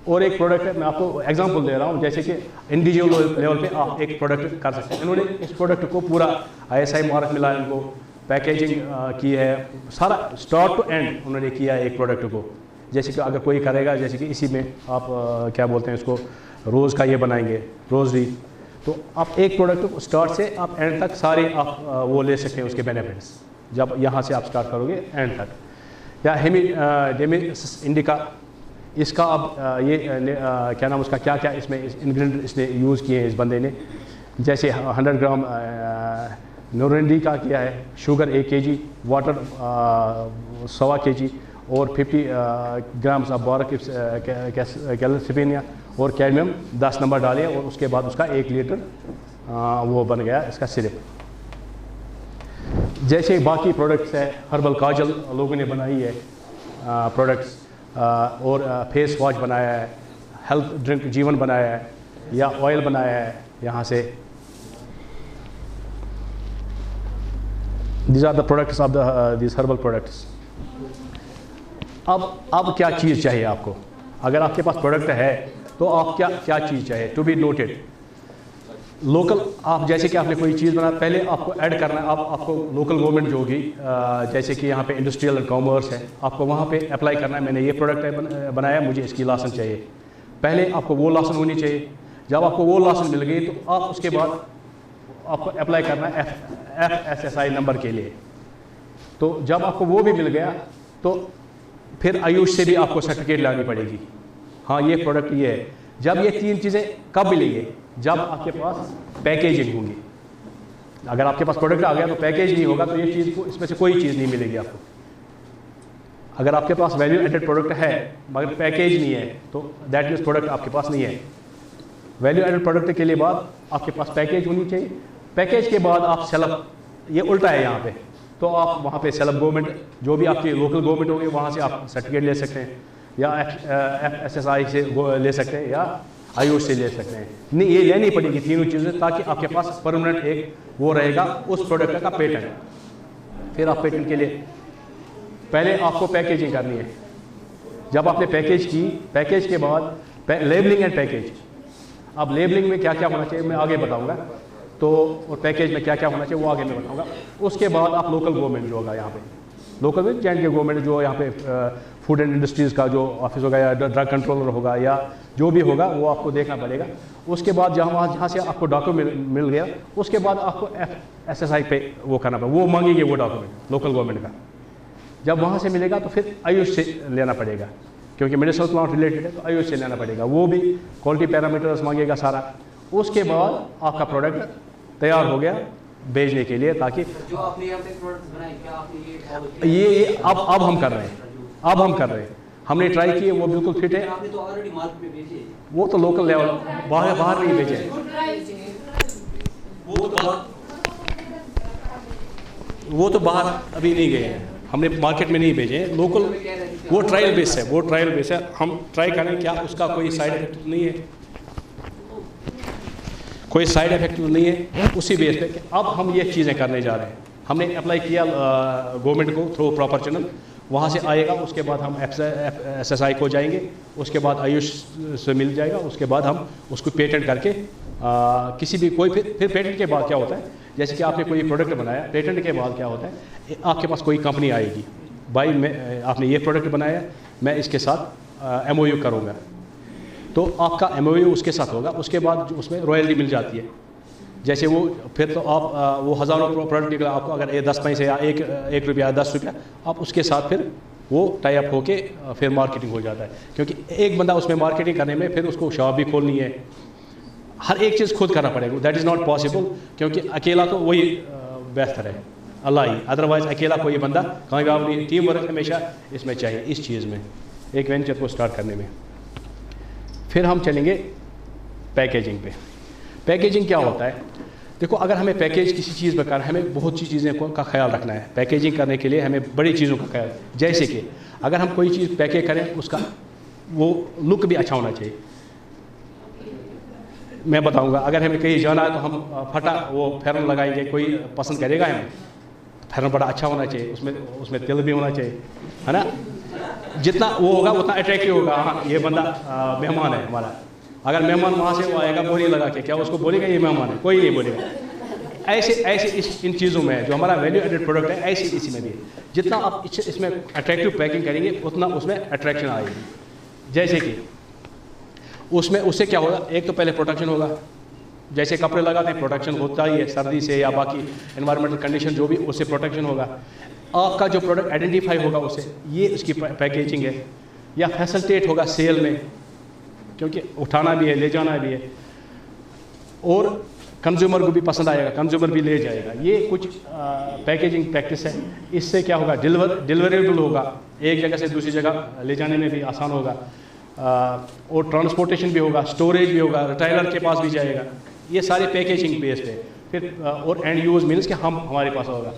और एक प्रोडक्ट है, मैं आपको एग्जांपल दे रहा हूँ, जैसे कि इंडिविजुअल लेवल पे आप एक प्रोडक्ट कर सकते हैं। इन्होंने इस प्रोडक्ट को पूरा ISI मार्क मिला, इनको पैकेजिंग की है, सारा स्टार्ट टू एंड उन्होंने किया है एक प्रोडक्ट को। जैसे कि अगर कोई करेगा, जैसे कि इसी में आप क्या बोलते हैं इसको, रोज़ का ये बनाएंगे, रोज़री। तो आप एक प्रोडक्ट को स्टार्ट से आप एंड तक सारे आप वो ले सकते हैं उसके बेनिफिट्स, जब यहाँ से आप स्टार्ट करोगे एंड तक। या डेमिस इंडिका, इसका अब क्या नाम उसका, क्या क्या इसमें इंग्रेडिएंट इसने यूज़ किए हैं इस बंदे ने। जैसे 100 ग्राम नोरेंडी का किया है, शुगर 1 kg, वाटर 1.25 kg और 50 ग्राम्स ऑफ बोरिक कैल्सिपिनिया और कैडमियम 10 नंबर डाले और उसके बाद उसका 1 लीटर वो बन गया इसका सिरप। जैसे बाकी प्रोडक्ट्स है, हर्बल काजल लोगों ने बनाई है प्रोडक्ट्स, और फेस वॉश बनाया है, हेल्थ ड्रिंक जीवन बनाया है, या ऑयल बनाया है यहाँ से। These are the products of these herbal products. अब क्या चीज़ चाहिए आपको? अगर आपके पास प्रोडक्ट है तो आप क्या चीज़ चाहिए? To be noted local. आप जैसे कि आपने कोई चीज़ बना, पहले आपको ऐड करना है, आपको लोकल गवर्नमेंट जो होगी, जैसे कि यहाँ पे इंडस्ट्रियल एंड कॉमर्स है, आपको वहाँ पे अप्लाई करना है, मैंने ये प्रोडक्ट बनाया, मुझे इसकी लाइसेंस चाहिए। पहले आपको वो लाइसेंस होनी चाहिए। जब आपको वो लाइसेंस मिल गई तो आप उसके बाद आपको अप्लाई करना है FSSAI नंबर के लिए। तो जब आपको वो भी मिल गया तो फिर आयुष से भी आपको सर्टिफिकेट लानी पड़ेगी, हाँ ये प्रोडक्ट ये है। जब ये 3 चीज़ें कब मिलेंगी? जब आपके पास पैकेजिंग होंगी। अगर आपके पास प्रोडक्ट आ गया तो पैकेज नहीं होगा तो ये चीज़ को इसमें से कोई चीज़ नहीं मिलेगी आपको। अगर आपके पास वैल्यू एडेड प्रोडक्ट है मगर पैकेज नहीं है तो दैट मीन्स प्रोडक्ट आपके पास नहीं है। वैल्यू एडेड प्रोडक्ट के लिए बाद आपके पास पैकेज होनी चाहिए। पैकेज के बाद आप सेल्फ, ये उल्टा है यहाँ पे, तो आप वहाँ पे सेल्फ गवर्नमेंट जो भी आपकी लोकल गवर्नमेंट होगी वहाँ से आप सर्टिफिकेट ले सकते हैं, या FSSAI से ले सकते हैं, या आयुष से ले सकते हैं। नहीं, ये लेनी पड़ेगी तीनों चीज़ें, ताकि आपके पास परमानेंट एक वो रहेगा उस प्रोडक्ट का पेटेंट। फिर आप पेटेंट के लिए पहले आपको पैकेजिंग करनी है। जब आपने पैकेज की, पैकेज के बाद लेबलिंग एंड पैकेज। अब लेबलिंग में क्या क्या होना चाहिए मैं आगे बताऊंगा, तो और पैकेज में क्या क्या होना चाहिए वो आगे मैं बताऊंगा। उसके बाद आप लोकल गवर्नमेंट जो होगा यहाँ पे, लोकल में के गवर्नमेंट जो यहाँ पे फूड एंड इंडस्ट्रीज़ का जो ऑफिस होगा या ड्रग कंट्रोलर होगा या जो भी होगा वो आपको देखना पड़ेगा। उसके बाद जहाँ से आपको डॉक्यूमेंट मिल गया उसके बाद आपको FSSAI पे वो करना पड़ेगा, वो मांगेंगे वो डॉक्यूमेंट लोकल गवर्नमेंट का। जब वहाँ से मिलेगा तो फिर आयुष से लेना पड़ेगा, क्योंकि मेडिसिनल प्लांट रिलेटेड है तो आयुष से लेना पड़ेगा, वो भी क्वालिटी पैरामीटर्स मांगेगा सारा। उसके बाद आपका प्रोडक्ट तैयार हो गया बेचने के लिए, ताकि जो आपने यहाँ पे प्रोडक्ट्स बनाए क्या आपने ये अब हम कर रहे हैं, अब हम कर रहे हैं। हमने ट्राई किए, वो बिल्कुल फिट है। आपने तो ऑलरेडी मार्केट में बेचे हैं। वो तो लोकल लेवल, बाहर नहीं बेचे, वो तो बाहर अभी नहीं गए हैं, हमने मार्केट में नहीं भेजे हैं। लोकल वो ट्रायल बेस है, वो ट्रायल बेस है। हम ट्राई करें क्या उसका कोई साइड इफेक्ट नहीं है, कोई साइड इफेक्ट नहीं है, उसी बेस पे अब हम ये चीज़ें करने जा रहे हैं। हमने अप्लाई किया गवर्नमेंट को थ्रू प्रॉपर चैनल, वहाँ से आएगा, उसके बाद हम FSSAI को जाएंगे, उसके बाद आयुष से मिल जाएगा, उसके बाद हम उसको पेटेंट करके किसी भी कोई फिर पेटेंट के बाद क्या होता है, जैसे कि आपने कोई प्रोडक्ट बनाया, पेटेंट के बाद क्या होता है, आपके पास कोई कंपनी आएगी, भाई मैं आपने ये प्रोडक्ट बनाया, मैं इसके साथ MOU करूँगा, तो आपका MOU उसके साथ होगा। उसके बाद उसमें रॉयल्टी मिल जाती है। जैसे वो फिर तो आप वो हज़ारों प्रोडक्ट निकला, आपको अगर 10 पैसे या 1 रुपया 10 रुपया, आप उसके साथ फिर वो टाई अप होके फिर मार्केटिंग हो जाता है। क्योंकि एक बंदा उसमें मार्केटिंग करने में फिर उसको शॉप भी खोलनी है, हर एक चीज़ खुद करना पड़ेगा। दैट इज़ नॉट पॉसिबल, क्योंकि अकेला तो वही बेहतर है, अल्लाह ही, अदरवाइज़ अकेला कोई बंदा कामयाब नहीं। टीम वर्क हमेशा इसमें चाहिए, इस चीज़ में, एक वेंचर को स्टार्ट करने में। फिर हम चलेंगे पैकेजिंग पे। पैकेजिंग क्या होता है, देखो अगर हमें पैकेज किसी चीज़ पर करना है, हमें बहुत सी चीज़ें का ख्याल रखना है। पैकेजिंग करने के लिए हमें बड़ी चीज़ों का ख्याल, जैसे कि अगर हम कोई चीज़ पैकेज करें उसका वो लुक भी अच्छा होना चाहिए। मैं बताऊंगा, अगर हमें कहीं जाना है तो हम फटा वो फेरन लगाएंगे, कोई पसंद करेगा हमें, फेरन बड़ा अच्छा होना चाहिए, उसमें तिल भी होना चाहिए, है ना। जितना वो होगा उतना अट्रैक्टिव होगा, हाँ ये बंदा मेहमान है हमारा। अगर मेहमान वहाँ से वो आएगा बोली लगा के, क्या उसको बोलेगा ये मेहमान है? कोई नहीं बोलेगा। ऐसे इन चीज़ों में जो हमारा वैल्यू एडेड प्रोडक्ट है, ऐसे इसी में भी है। जितना आप इसमें अट्रैक्टिव पैकिंग करेंगे उतना उसमें अट्रैक्शन आएगी। जैसे कि उसमें उससे क्या होगा, एक तो पहले प्रोटेक्शन होगा, जैसे कपड़े लगाते हैं प्रोटेक्शन होता ही है सर्दी से या बाकी एनवायरमेंटल कंडीशन जो भी, उससे प्रोटेक्शन होगा। आपका जो प्रोडक्ट आइडेंटिफाई होगा उससे, ये उसकी पैकेजिंग है। या फैसिलिटेट होगा सेल में, क्योंकि उठाना भी है, ले जाना भी है, और कंज्यूमर को भी पसंद आएगा, कंज्यूमर भी ले जाएगा। ये कुछ पैकेजिंग प्रैक्टिस है। इससे क्या होगा, डिलीवरेबल होगा, एक जगह से दूसरी जगह ले जाने में भी आसान होगा, और ट्रांसपोर्टेशन भी होगा, स्टोरेज भी होगा, रिटेलर के पास भी जाएगा। ये सारे पैकेजिंग बेस पे। फिर और एंड यूज मीन्स कि हमारे पास होगा,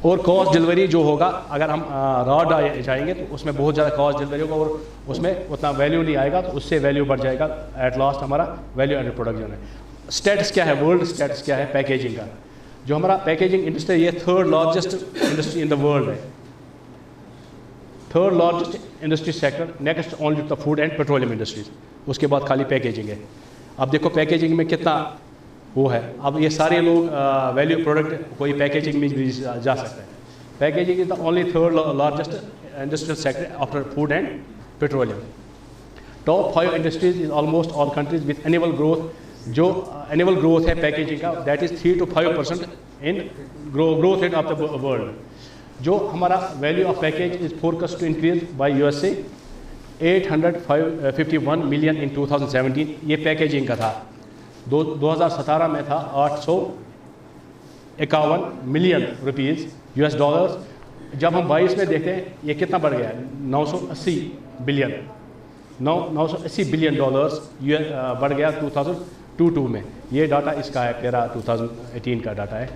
और कॉस्ट डिलीवरी जो होगा, अगर हम रॉ जाएंगे तो उसमें बहुत ज़्यादा कॉस्ट डिलीवरी होगा और उसमें उतना वैल्यू नहीं आएगा, तो उससे वैल्यू बढ़ जाएगा। एट लास्ट हमारा वैल्यू एडेड प्रोडक्ट जो है। स्टेटस क्या है, वर्ल्ड स्टेटस क्या है पैकेजिंग का? जो हमारा पैकेजिंग इंडस्ट्री, ये 3rd largest industry in the world है, 3rd largest industry sector, next only the food and petroleum industries, उसके बाद खाली पैकेजिंग है। अब देखो पैकेजिंग में कितना वो है। अब ये सारे लोग वैल्यू प्रोडक्ट कोई पैकेजिंग में भी जा सकता है। Packaging is the only 3rd largest industrial sector after food and petroleum. Top 5 industries is almost all countries with annual growth. जो एनुअल ग्रोथ है पैकेजिंग का, that is 3 to 5% in growth rate of the world. जो हमारा value of package is forecast to increase by USA 851 million in 2017। ये packaging का था। 2017 में था 851 मिलियन रुपीज़ US डॉलर्स। जब हम 22 में देखते हैं ये कितना बढ़ गया, 980 बिलियन, 980 बिलियन डॉलर्स बढ़ गया 2022 में। ये डाटा इसका है, मेरा 2018 का डाटा है।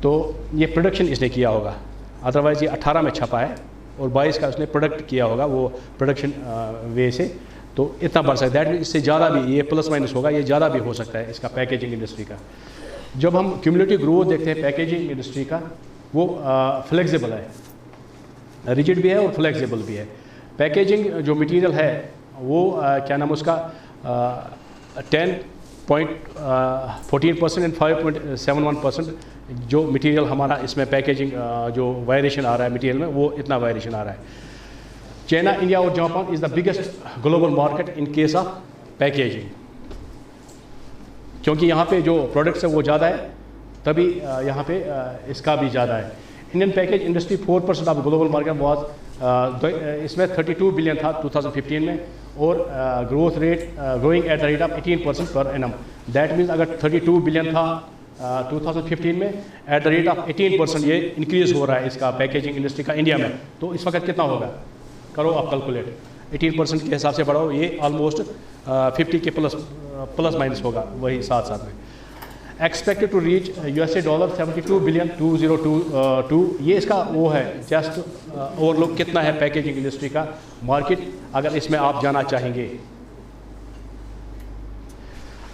तो ये प्रोडक्शन इसने किया होगा, अदरवाइज़ ये 18 में छपा है और 22 का उसने प्रोडक्ट किया होगा वो प्रोडक्शन वे से, तो इतना बढ़ सकता है। दैट इससे ज़्यादा भी, ये प्लस माइनस होगा, ये ज़्यादा भी हो सकता है इसका पैकेजिंग इंडस्ट्री का। जब हम क्यूमुलेटिव ग्रोथ देखते हैं पैकेजिंग इंडस्ट्री का, वो फ्लेक्सिबल है, रिजिड भी है और फ्लेक्सिबल भी है। पैकेजिंग जो मटेरियल है वो क्या नाम उसका 10.14% एंड 5.71% जो मटेरियल हमारा इसमें पैकेजिंग जो वायरेशन आ रहा है मटेरियल में, वो इतना वायरेशन आ रहा है। चाइना, इंडिया और Japan is the biggest global market in case of packaging, क्योंकि यहाँ पे जो प्रोडक्ट्स है वो ज़्यादा है, तभी यहाँ पे इसका भी ज़्यादा है। Indian package industry 4% of global market was, इसमें 32 बिलियन था 2015 में, और growth rate growing at the rate of 18% per annum. That means अगर 32 बिलियन था 2015 में, एट द रेट ऑफ 18% ये इंक्रीज़ हो रहा है इसका पैकेजिंग इंडस्ट्री का इंडिया में, तो इस वक्त कितना होगा, करो आप कैलकुलेट। 18% के हिसाब से बढ़ाओ, ये ऑलमोस्ट 50 के प्लस माइनस होगा वही साथ साथ में। Expected to reach USA dollar 72 billion 2022। ये इसका वो है जस्ट ओवरलुक कितना है पैकेजिंग इंडस्ट्री का मार्केट, अगर इसमें आप जाना चाहेंगे।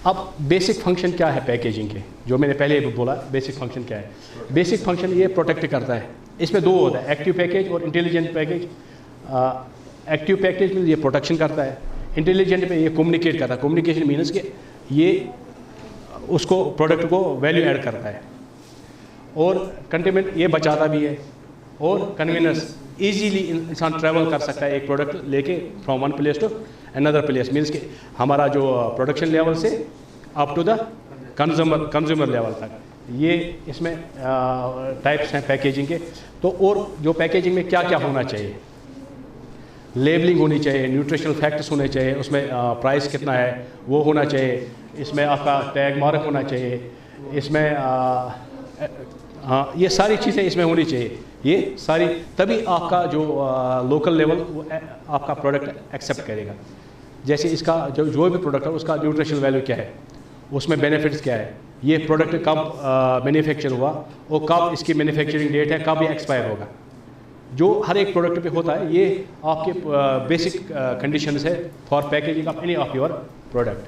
अब बेसिक फंक्शन क्या है पैकेजिंग के, जो मैंने पहले भी बोला बेसिक फंक्शन क्या है। बेसिक फंक्शन ये प्रोटेक्ट करता है। इसमें दो होता है, एक्टिव पैकेज और इंटेलिजेंट पैकेज। एक्टिव पैकेज में ये प्रोटेक्शन करता है, इंटेलिजेंट में ये कम्युनिकेट करता है। कम्युनिकेशन मीन्स कि ये उसको प्रोडक्ट को वैल्यू ऐड करता है, और कंटेनमेंट ये बचाता भी है, और कन्वीनियंस इजीली इंसान ट्रैवल कर सकता है एक प्रोडक्ट लेके from one place to another place. Means कि हमारा जो प्रोडक्शन लेवल से up to the consumer level तक, ये इसमें टाइप्स हैं पैकेजिंग के। तो और जो पैकेजिंग में क्या क्या होना चाहिए, लेबलिंग होनी चाहिए, न्यूट्रिशनल फैक्ट्स होने चाहिए, उसमें प्राइस कितना है वो होना चाहिए, इसमें आपका टैग मार्क होना चाहिए, इसमें हाँ ये सारी चीज़ें इसमें होनी चाहिए। ये सारी तभी आपका जो लोकल लेवल वो आपका प्रोडक्ट एक्सेप्ट करेगा। जैसे इसका जो भी प्रोडक्ट है उसका न्यूट्रिशनल वैल्यू क्या है, उसमें बेनिफिट्स क्या है, ये प्रोडक्ट कब मैन्युफैक्चर हुआ और कब इसकी मैन्युफैक्चरिंग डेट है, कब ये एक्सपायर होगा, जो हर एक प्रोडक्ट पे होता है। ये आपके बेसिक कंडीशंस है for packaging of any of your product.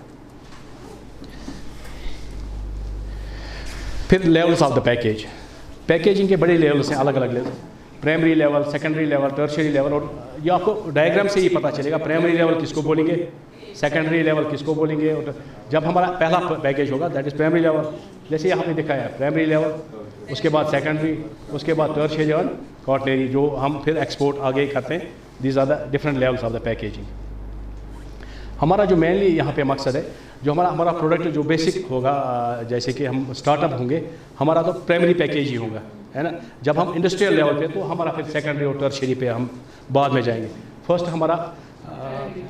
फिर levels of the package, packaging के बड़े लेवल्स हैं, अलग अलग level, primary level, secondary level, tertiary level. और ये आपको डायग्राम से ही पता चलेगा प्राइमरी लेवल किसको बोलेंगे, सेकेंडरी लेवल किसको बोलेंगे। और जब हमारा पहला पैकेज होगा दैट इज़ प्राइमरी लेवल, जैसे यहाँ पे दिखाया है प्राइमरी लेवल, उसके बाद सेकेंडरी, उसके बाद टर्शियरी और क्वार्टरली, जो हम फिर एक्सपोर्ट आगे करते हैं these are the different levels of the packaging. हमारा जो मेनली यहाँ पे मकसद है, जो हमारा प्रोडक्ट जो बेसिक होगा, जैसे कि हम स्टार्टअप होंगे, हमारा तो प्राइमरी पैकेज ही होगा, है ना। जब हम इंडस्ट्रियल लेवल पे, तो हमारा फिर सेकेंडरी और टर्शियरी पे हम बाद में जाएंगे। फर्स्ट हमारा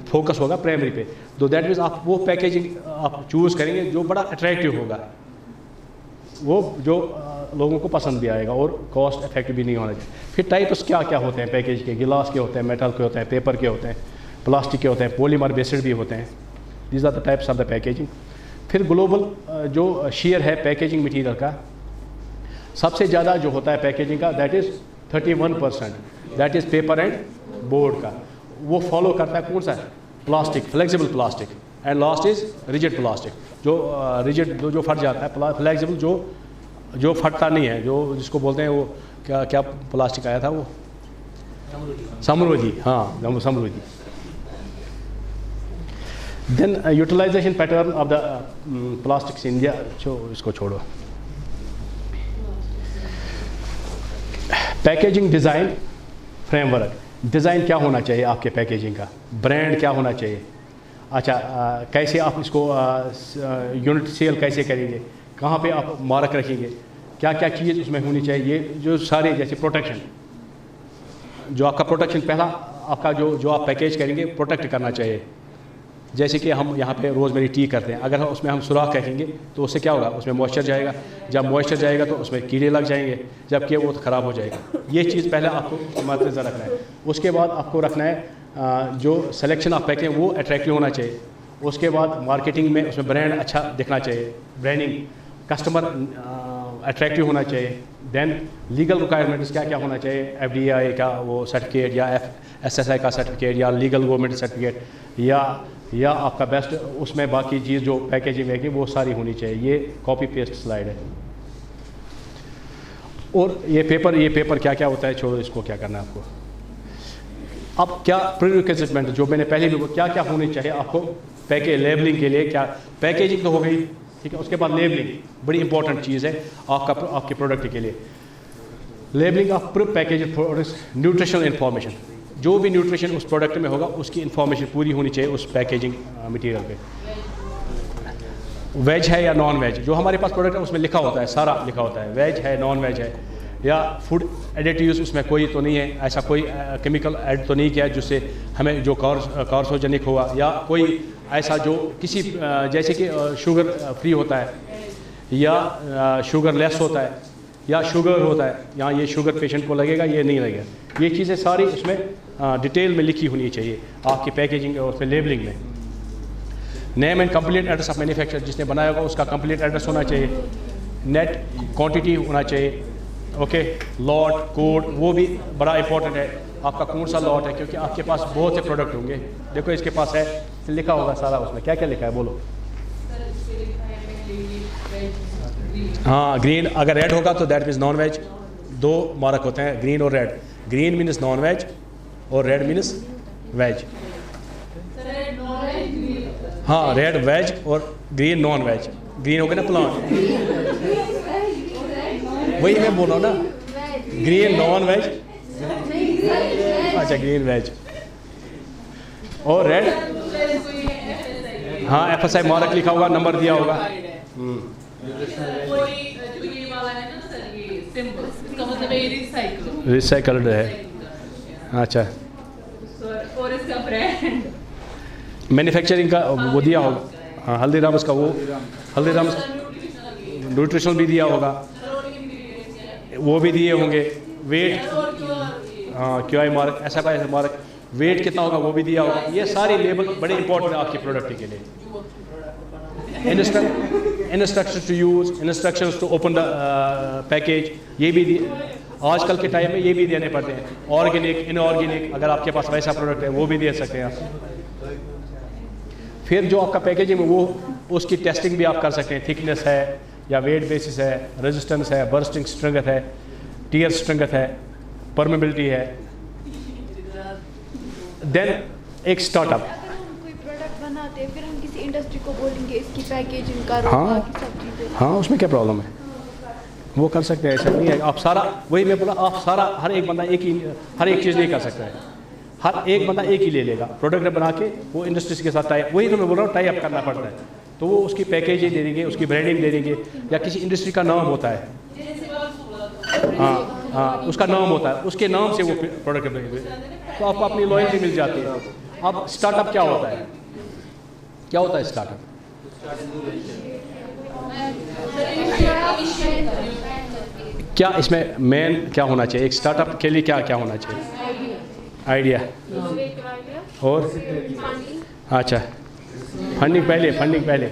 फोकस होगा प्राइमरी पे। तो दैट मीन्स आप वो पैकेजिंग आप चूज़ करेंगे जो बड़ा अट्रैक्टिव होगा, वो जो लोगों को पसंद भी आएगा और कॉस्ट इफेक्टिव भी नहीं होना चाहिए। फिर टाइप्स क्या क्या होते हैं पैकेज के, गिलास के होते हैं, मेटल के होते हैं, पेपर के होते हैं, प्लास्टिक के होते हैं, पॉलीमर बेस्ड भी होते हैं। These are the types of the packaging. फिर ग्लोबल जो शेयर है पैकेजिंग मटीरियल का, सबसे ज़्यादा जो होता है पैकेजिंग का, that is 31%, that is paper and board का। वो फॉलो करता है कौन सा, plastic, flexible plastic, and last is rigid plastic, जो रिजिड जो फट जाता है, फ्लेक्सिबल जो फटता नहीं है, जो जिसको बोलते हैं वो क्या प्लास्टिक आया था वो, समृद्धि, हाँ Samriddhi. Then utilization pattern of the plastics India, इसको छोड़ो। पैकेजिंग डिज़ाइन फ्रेमवर्क, डिज़ाइन क्या होना चाहिए आपके पैकेजिंग का, ब्रांड क्या होना चाहिए, अच्छा कैसे आप इसको यूनिट सेल कैसे करेंगे, कहाँ पे आप मार्क रखेंगे, क्या क्या चीज़ उसमें होनी चाहिए, ये जो सारे, जैसे प्रोटेक्शन, जो आपका प्रोटेक्शन पहला आपका जो आप पैकेज करेंगे प्रोटेक्ट करना चाहिए। जैसे कि हम यहाँ पे रोज़मेरी टी करते हैं, अगर उसमें हम सुराख रखेंगे तो उससे क्या होगा, उसमें मॉइस्चर जाएगा, जब मॉइस्चर जाएगा तो उसमें कीड़े लग जाएंगे, जबकि वो तो ख़राब हो जाएगा। ये चीज़ पहले आपको मद्देनज़र रखना है। उसके बाद आपको रखना है जो सिलेक्शन ऑफ पैकेजिंग वो अट्रैक्टिव होना चाहिए। उसके बाद मार्केटिंग में उसमें ब्रांड अच्छा दिखना चाहिए, ब्रांडिंग, कस्टमर अट्रैक्टिव होना चाहिए। देन लीगल रिक्वायरमेंट्स क्या क्या होना चाहिए, FDI का वो सर्टिफिकेट, या SSI का सर्टिफिकेट, या लीगल गवर्नमेंट सर्टिफिकेट, या आपका बेस्ट उसमें बाकी चीज़ जो पैकेजिंग है वो सारी होनी चाहिए। ये कॉपी पेस्ट स्लाइड है। और ये पेपर क्या क्या होता है, छोड़ो इसको, क्या करना है आपको। अब क्या प्रीरिक्विजिट, जो मैंने पहले भी क्या क्या होनी चाहिए आपको पैकेज लेबलिंग के लिए, क्या पैकेजिंग तो हो गई, ठीक है। उसके बाद लेबलिंग बड़ी इंपॉर्टेंट चीज़ है आपके प्रोडक्ट के लिए। Labelling of package products, nutritional information, जो भी न्यूट्रिशन उस प्रोडक्ट में होगा उसकी इंफॉर्मेशन पूरी होनी चाहिए उस पैकेजिंग मटेरियल पे। वेज है या नॉन वेज, जो हमारे पास प्रोडक्ट है उसमें लिखा होता है, सारा लिखा होता है, वेज है नॉन वेज है, या फूड एडिटिव्स उसमें कोई तो नहीं है, ऐसा कोई केमिकल ऐड तो नहीं किया जिससे हमें जो कार्सोजेनिक हुआ, या कोई ऐसा जो किसी जैसे कि शुगर फ्री होता है, या शुगर लेस होता है, या शुगर होता है, यहाँ ये शुगर पेशेंट को लगेगा, ये नहीं लगेगा। ये चीज़ें सारी उसमें डिटेल में लिखी होनी चाहिए आपकी पैकेजिंग और उसमें लेबलिंग में। Name and complete address of manufacture, जिसने बनाया होगा उसका कंप्लीट एड्रेस होना चाहिए, नेट क्वांटिटी होना चाहिए, ओके। लॉट कोड वो भी बड़ा इंपॉर्टेंट है, आपका कौन सा लॉट है, क्योंकि आपके पास बहुत से प्रोडक्ट होंगे। देखो इसके पास है, लिखा होगा सारा उसमें, क्या क्या लिखा है बोलो। हाँ, ग्रीन, अगर रेड होगा तो दैट मीन्स नॉन वेज। दो मार्क होते हैं, ग्रीन और red. Green means non veg और रेड मीन्स वेज। हाँ, रेड वेज और ग्रीन नॉन वेज। ग्रीन हो गया ना प्लांट, वही मैं बोल रहा हूँ ना, ग्रीन नॉन वेज, अच्छा ग्रीन वेज, और रेड, हाँ FSI मार्क लिखा होगा, नंबर दिया होगा। रिसाइकल्ड है, अच्छा। मैन्युफैक्चरिंग का वो दिया होगा, हाँ हल्दीराम्स का, वो हल्दीराम्स न्यूट्रिशनल भी दिया होगा, वो भी दिए होंगे। वेट, हाँ QI मार्क, ऐसा का ऐसा मार्क, वेट कितना होगा वो भी दिया होगा। ये सारी लेबल बड़े इंपॉर्टेंट है आपके प्रोडक्ट के लिए। Instructions to use, instructions to open the package, ये भी आजकल के टाइम में ये भी देने पड़ते हैं। ऑर्गेनिक, इनऑर्गेनिक, अगर आपके पास वैसा प्रोडक्ट है वो भी दे सकते हैं आप। फिर जो आपका पैकेजिंग में वो उसकी टेस्टिंग भी आप कर सकते हैं, थिकनेस है या वेट बेसिस है, रेजिस्टेंस है, बर्स्टिंग स्ट्रेंथ है, टीयर स्ट्रेंथ है, परमेबिलिटी है। देन एक स्टार्टअप, कोई प्रोडक्ट बनाते हैं फिर हम किसी इंडस्ट्री को बोलेंगे इसकी पैकेजिंग करो, हाँ बाकी सब चीज़ें, हाँ उसमें क्या प्रॉब्लम है, वो कर सकते हैं। ऐसा नहीं है आप सारा, वही मैं बोला, आप सारा हर एक बंदा हर एक चीज़ नहीं कर सकता है। हर एक बंदा एक ही ले लेगा, प्रोडक्ट बना के वो इंडस्ट्रीज के साथ टाई, वही तो मैं बोल रहा हूँ, टाई अप करना पड़ता है। तो वो उसकी पैकेजिंग दे देंगे, उसकी ब्रांडिंग दे देंगे, या किसी इंडस्ट्री का नाम होता है, हाँ हाँ उसका नाम होता है, उसके नाम से वो प्रोडक्ट बनेंगे, तो आपको अपनी लॉयल्टी मिल जाती है। अब स्टार्टअप क्या होता है, क्या होता है स्टार्टअप? क्या इसमें मेन क्या होना चाहिए, एक स्टार्टअप के लिए क्या क्या होना चाहिए? आइडिया और अच्छा फंडिंग पहले, फंडिंग पहले।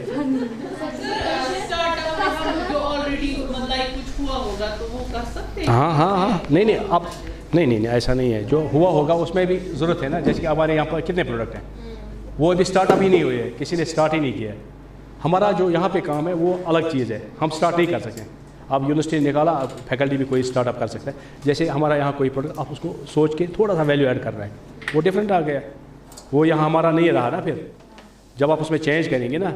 जो ऑलरेडी मतलब कुछ हुआ होगा तो वो कर सकते हैं। हाँ हाँ हाँ, नहीं नहीं अब नहीं ऐसा नहीं है, जो हुआ होगा उसमें भी ज़रूरत है ना। जैसे कि हमारे यहाँ पर कितने प्रोडक्ट हैं, वो अभी स्टार्टअप ही नहीं हुए, किसी ने स्टार्ट ही नहीं किया है। हमारा जो यहाँ पे काम है वो अलग चीज़ है, हम स्टार्ट नहीं कर सकते। आप यूनिवर्सिटी निकाला, आप फैकल्टी भी कोई स्टार्टअप कर सकता है। जैसे हमारा यहाँ कोई प्रोडक्ट आप उसको सोच के थोड़ा सा वैल्यू ऐड कर रहे हैं, वो डिफरेंट आ गया, वो यहाँ हमारा नहीं रहा ना। फिर जब आप उसमें चेंज करेंगे ना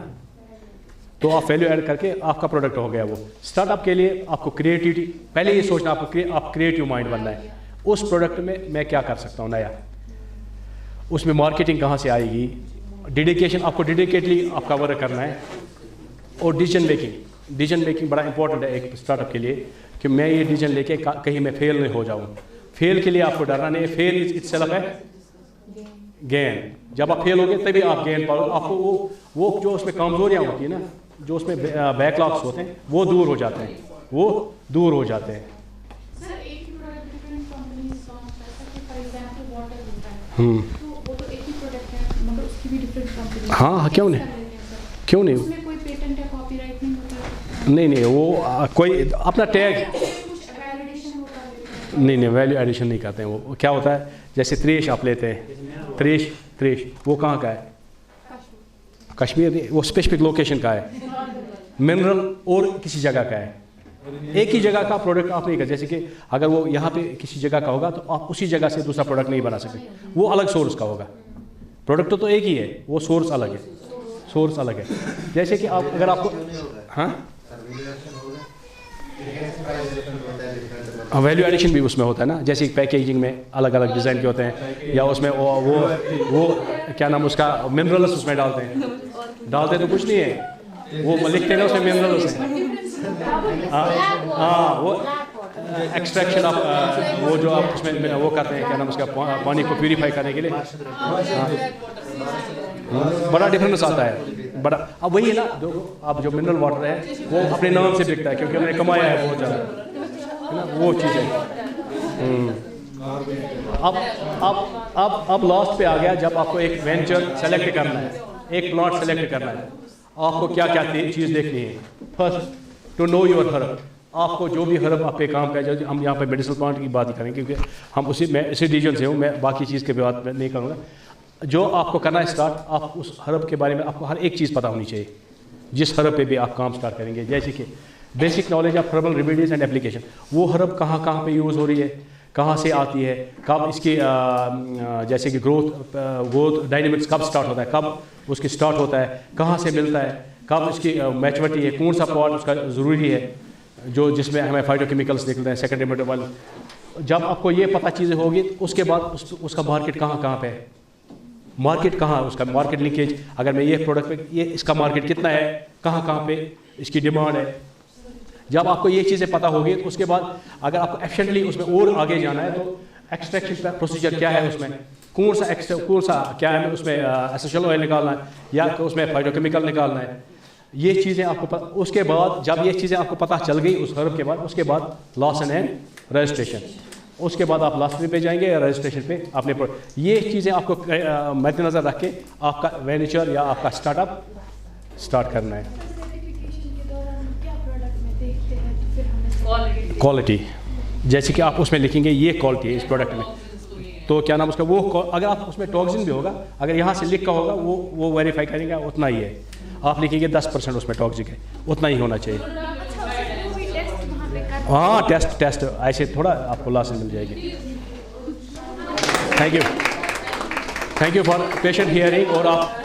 तो आप वैल्यू ऐड करके आपका प्रोडक्ट हो गया वो। स्टार्टअप के लिए आपको क्रिएटिविटी पहले ये सोचना, आप क्रिएटिव माइंड बनना है। उस प्रोडक्ट में मैं क्या कर सकता हूँ नया, उसमें मार्केटिंग कहाँ से आएगी, डेडिकेशन, आपको डेडिकेटली आपका वर्क करना है। और डिसीजन मेकिंग बड़ा इंपॉर्टेंट है एक स्टार्टअप के लिए, कि मैं ये डिसीजन लेके कहीं मैं फेल नहीं हो जाऊँ। फेल के लिए आपको डरना नहीं है, फेल इटसेल्फ है गेन। जब आप फेल होगे तभी आप गेन पाओगे। आपको वो जो उसमें कमजोरियाँ होती है ना, जो उसमें बैकलॉग्स होते हैं वो दूर हो जाते हैं, वो दूर हो जाते हैं। सर एक ही प्रोडक्ट डिफरेंट कंपनीज का होता है, जैसे फॉर एग्जांपल वाटर होता है, तो वो तो एक ही प्रोडक्ट है मगर उसकी भी डिफरेंट कंपनी। हाँ क्यों नहीं, क्यों नहीं, उसमें कोई पेटेंट या कॉपीराइट नहीं होता? नहीं वो कोई अपना टैग, कुछ वैलिडेशन होता है? नहीं वैल्यू एडिशन नहीं करते हैं। वो क्या होता है, जैसे त्रेश आप लेते हैं, त्रेश वो कहाँ का है? कश्मीर नहीं, वो स्पेसिफिक लोकेशन का है। मिनरल और किसी जगह का है, एक ही जगह का प्रोडक्ट आप नहीं कर। जैसे कि अगर वो यहाँ पे किसी जगह का होगा तो आप उसी जगह से दूसरा प्रोडक्ट नहीं बना सकते, वो अलग सोर्स का होगा। प्रोडक्ट तो एक ही है, वो सोर्स अलग है, सोर्स अलग है। जैसे कि आप अगर आपको हाँ वैल्यू एडिशन भी उसमें होता है ना। जैसे पैकेजिंग में अलग अलग डिज़ाइन के होते हैं, या उसमें वो क्या नाम उसका मिनरल्स उसमें डालते तो कुछ नहीं है, वो लिखते हैं ना उसमें मिनरल्स हैं। हाँ वो एक्सट्रैक्शन ऑफ वो जो आप उसमें वो करते हैं, क्या नाम उसका, पानी को प्यूरीफाई करने के लिए। बड़ा डिफरेंस आता है बड़ा। अब वही है ना, जो मिनरल वाटर है वो अपने नाम से बिकता है क्योंकि उन्होंने कमाया है बहुत ज़्यादा, है ना, वो चीज़ है। अब लास्ट पे आ गया, जब आपको एक वेंचर सेलेक्ट करना है, एक प्लॉट सेलेक्ट करना है, आपको क्या क्या चीज़ देखनी है। First to know your herb, आपको जो भी हर्ब आप पे काम कर जाए। हम यहाँ पे मेडिसिनल प्लांट की बात ही करेंगे क्योंकि हम इसी डिवीजन से हूँ, मैं बाकी चीज़ के बात नहीं करूँगा। जो आपको करना है स्टार्ट, आप उस हर्ब के बारे में आपको हर एक चीज़ पता होनी चाहिए, जिस हर्ब पे भी आप काम स्टार्ट करेंगे। जैसे कि basic knowledge of herbal remedies and application, वो हर्ब कहाँ कहाँ पे यूज़ हो रही है, कहाँ से आती है, कब इसकी जैसे कि ग्रोथ डायनेमिक्स कब स्टार्ट होता है, कब उसकी स्टार्ट होता है, कहाँ से मिलता है, कब इसकी मैच्योरिटी है, कौन सा पॉट उसका ज़रूरी है, जो जिसमें हमें फाइटोकेमिकल्स निकलते हैं, सेकेंडरी मेटाबॉलिज्म। जब आपको ये पता चीज़ें होगी तो उसके बाद उसका मार्केट कहाँ कहाँ पे है, मार्केट कहाँ, उसका मार्केट लिंकेज, अगर मैं ये प्रोडक्ट पे ये इसका मार्केट कितना है, कहाँ कहाँ पे इसकी डिमांड है। जब आपको ये चीज़ें पता होगी तो उसके बाद अगर आपको एफिशिएंटली उसमें और आगे जाना है तो एक्सट्रैक्शन प्रोसीजर क्या है, उसमें कौन सा क्या है, उसमें एसेंशियल ऑयल निकालना है या तो उसमें फाइटोकेमिकल निकालना है, ये चीज़ें आपको उसके बाद जब ये चीज़ें आपको पता चल गई उस हर्ब के बाद, उसके बाद लाइसेंस एंड रजिस्ट्रेशन, उसके बाद आप लाइसेंस पे जाएंगे या रजिस्ट्रेशन पे अपने ये चीज़ें आपको मद्देनज़र रख के आपका वेंचर या आपका स्टार्टअप स्टार्ट करना है। क्वालिटी, जैसे कि आप उसमें लिखेंगे ये क्वालिटी है इस प्रोडक्ट में, तो क्या नाम उसका वो अगर आप उसमें टॉक्सिन भी होगा, अगर यहाँ से लिखा होगा वो वेरीफाई करेंगे उतना ही है। आप लिखेंगे 10% उसमें टॉक्सिक है, उतना ही होना चाहिए। हाँ टेस्ट ऐसे थोड़ा आपको लाइसेंस मिल जाएगी। Thank you for patient hearing. और आप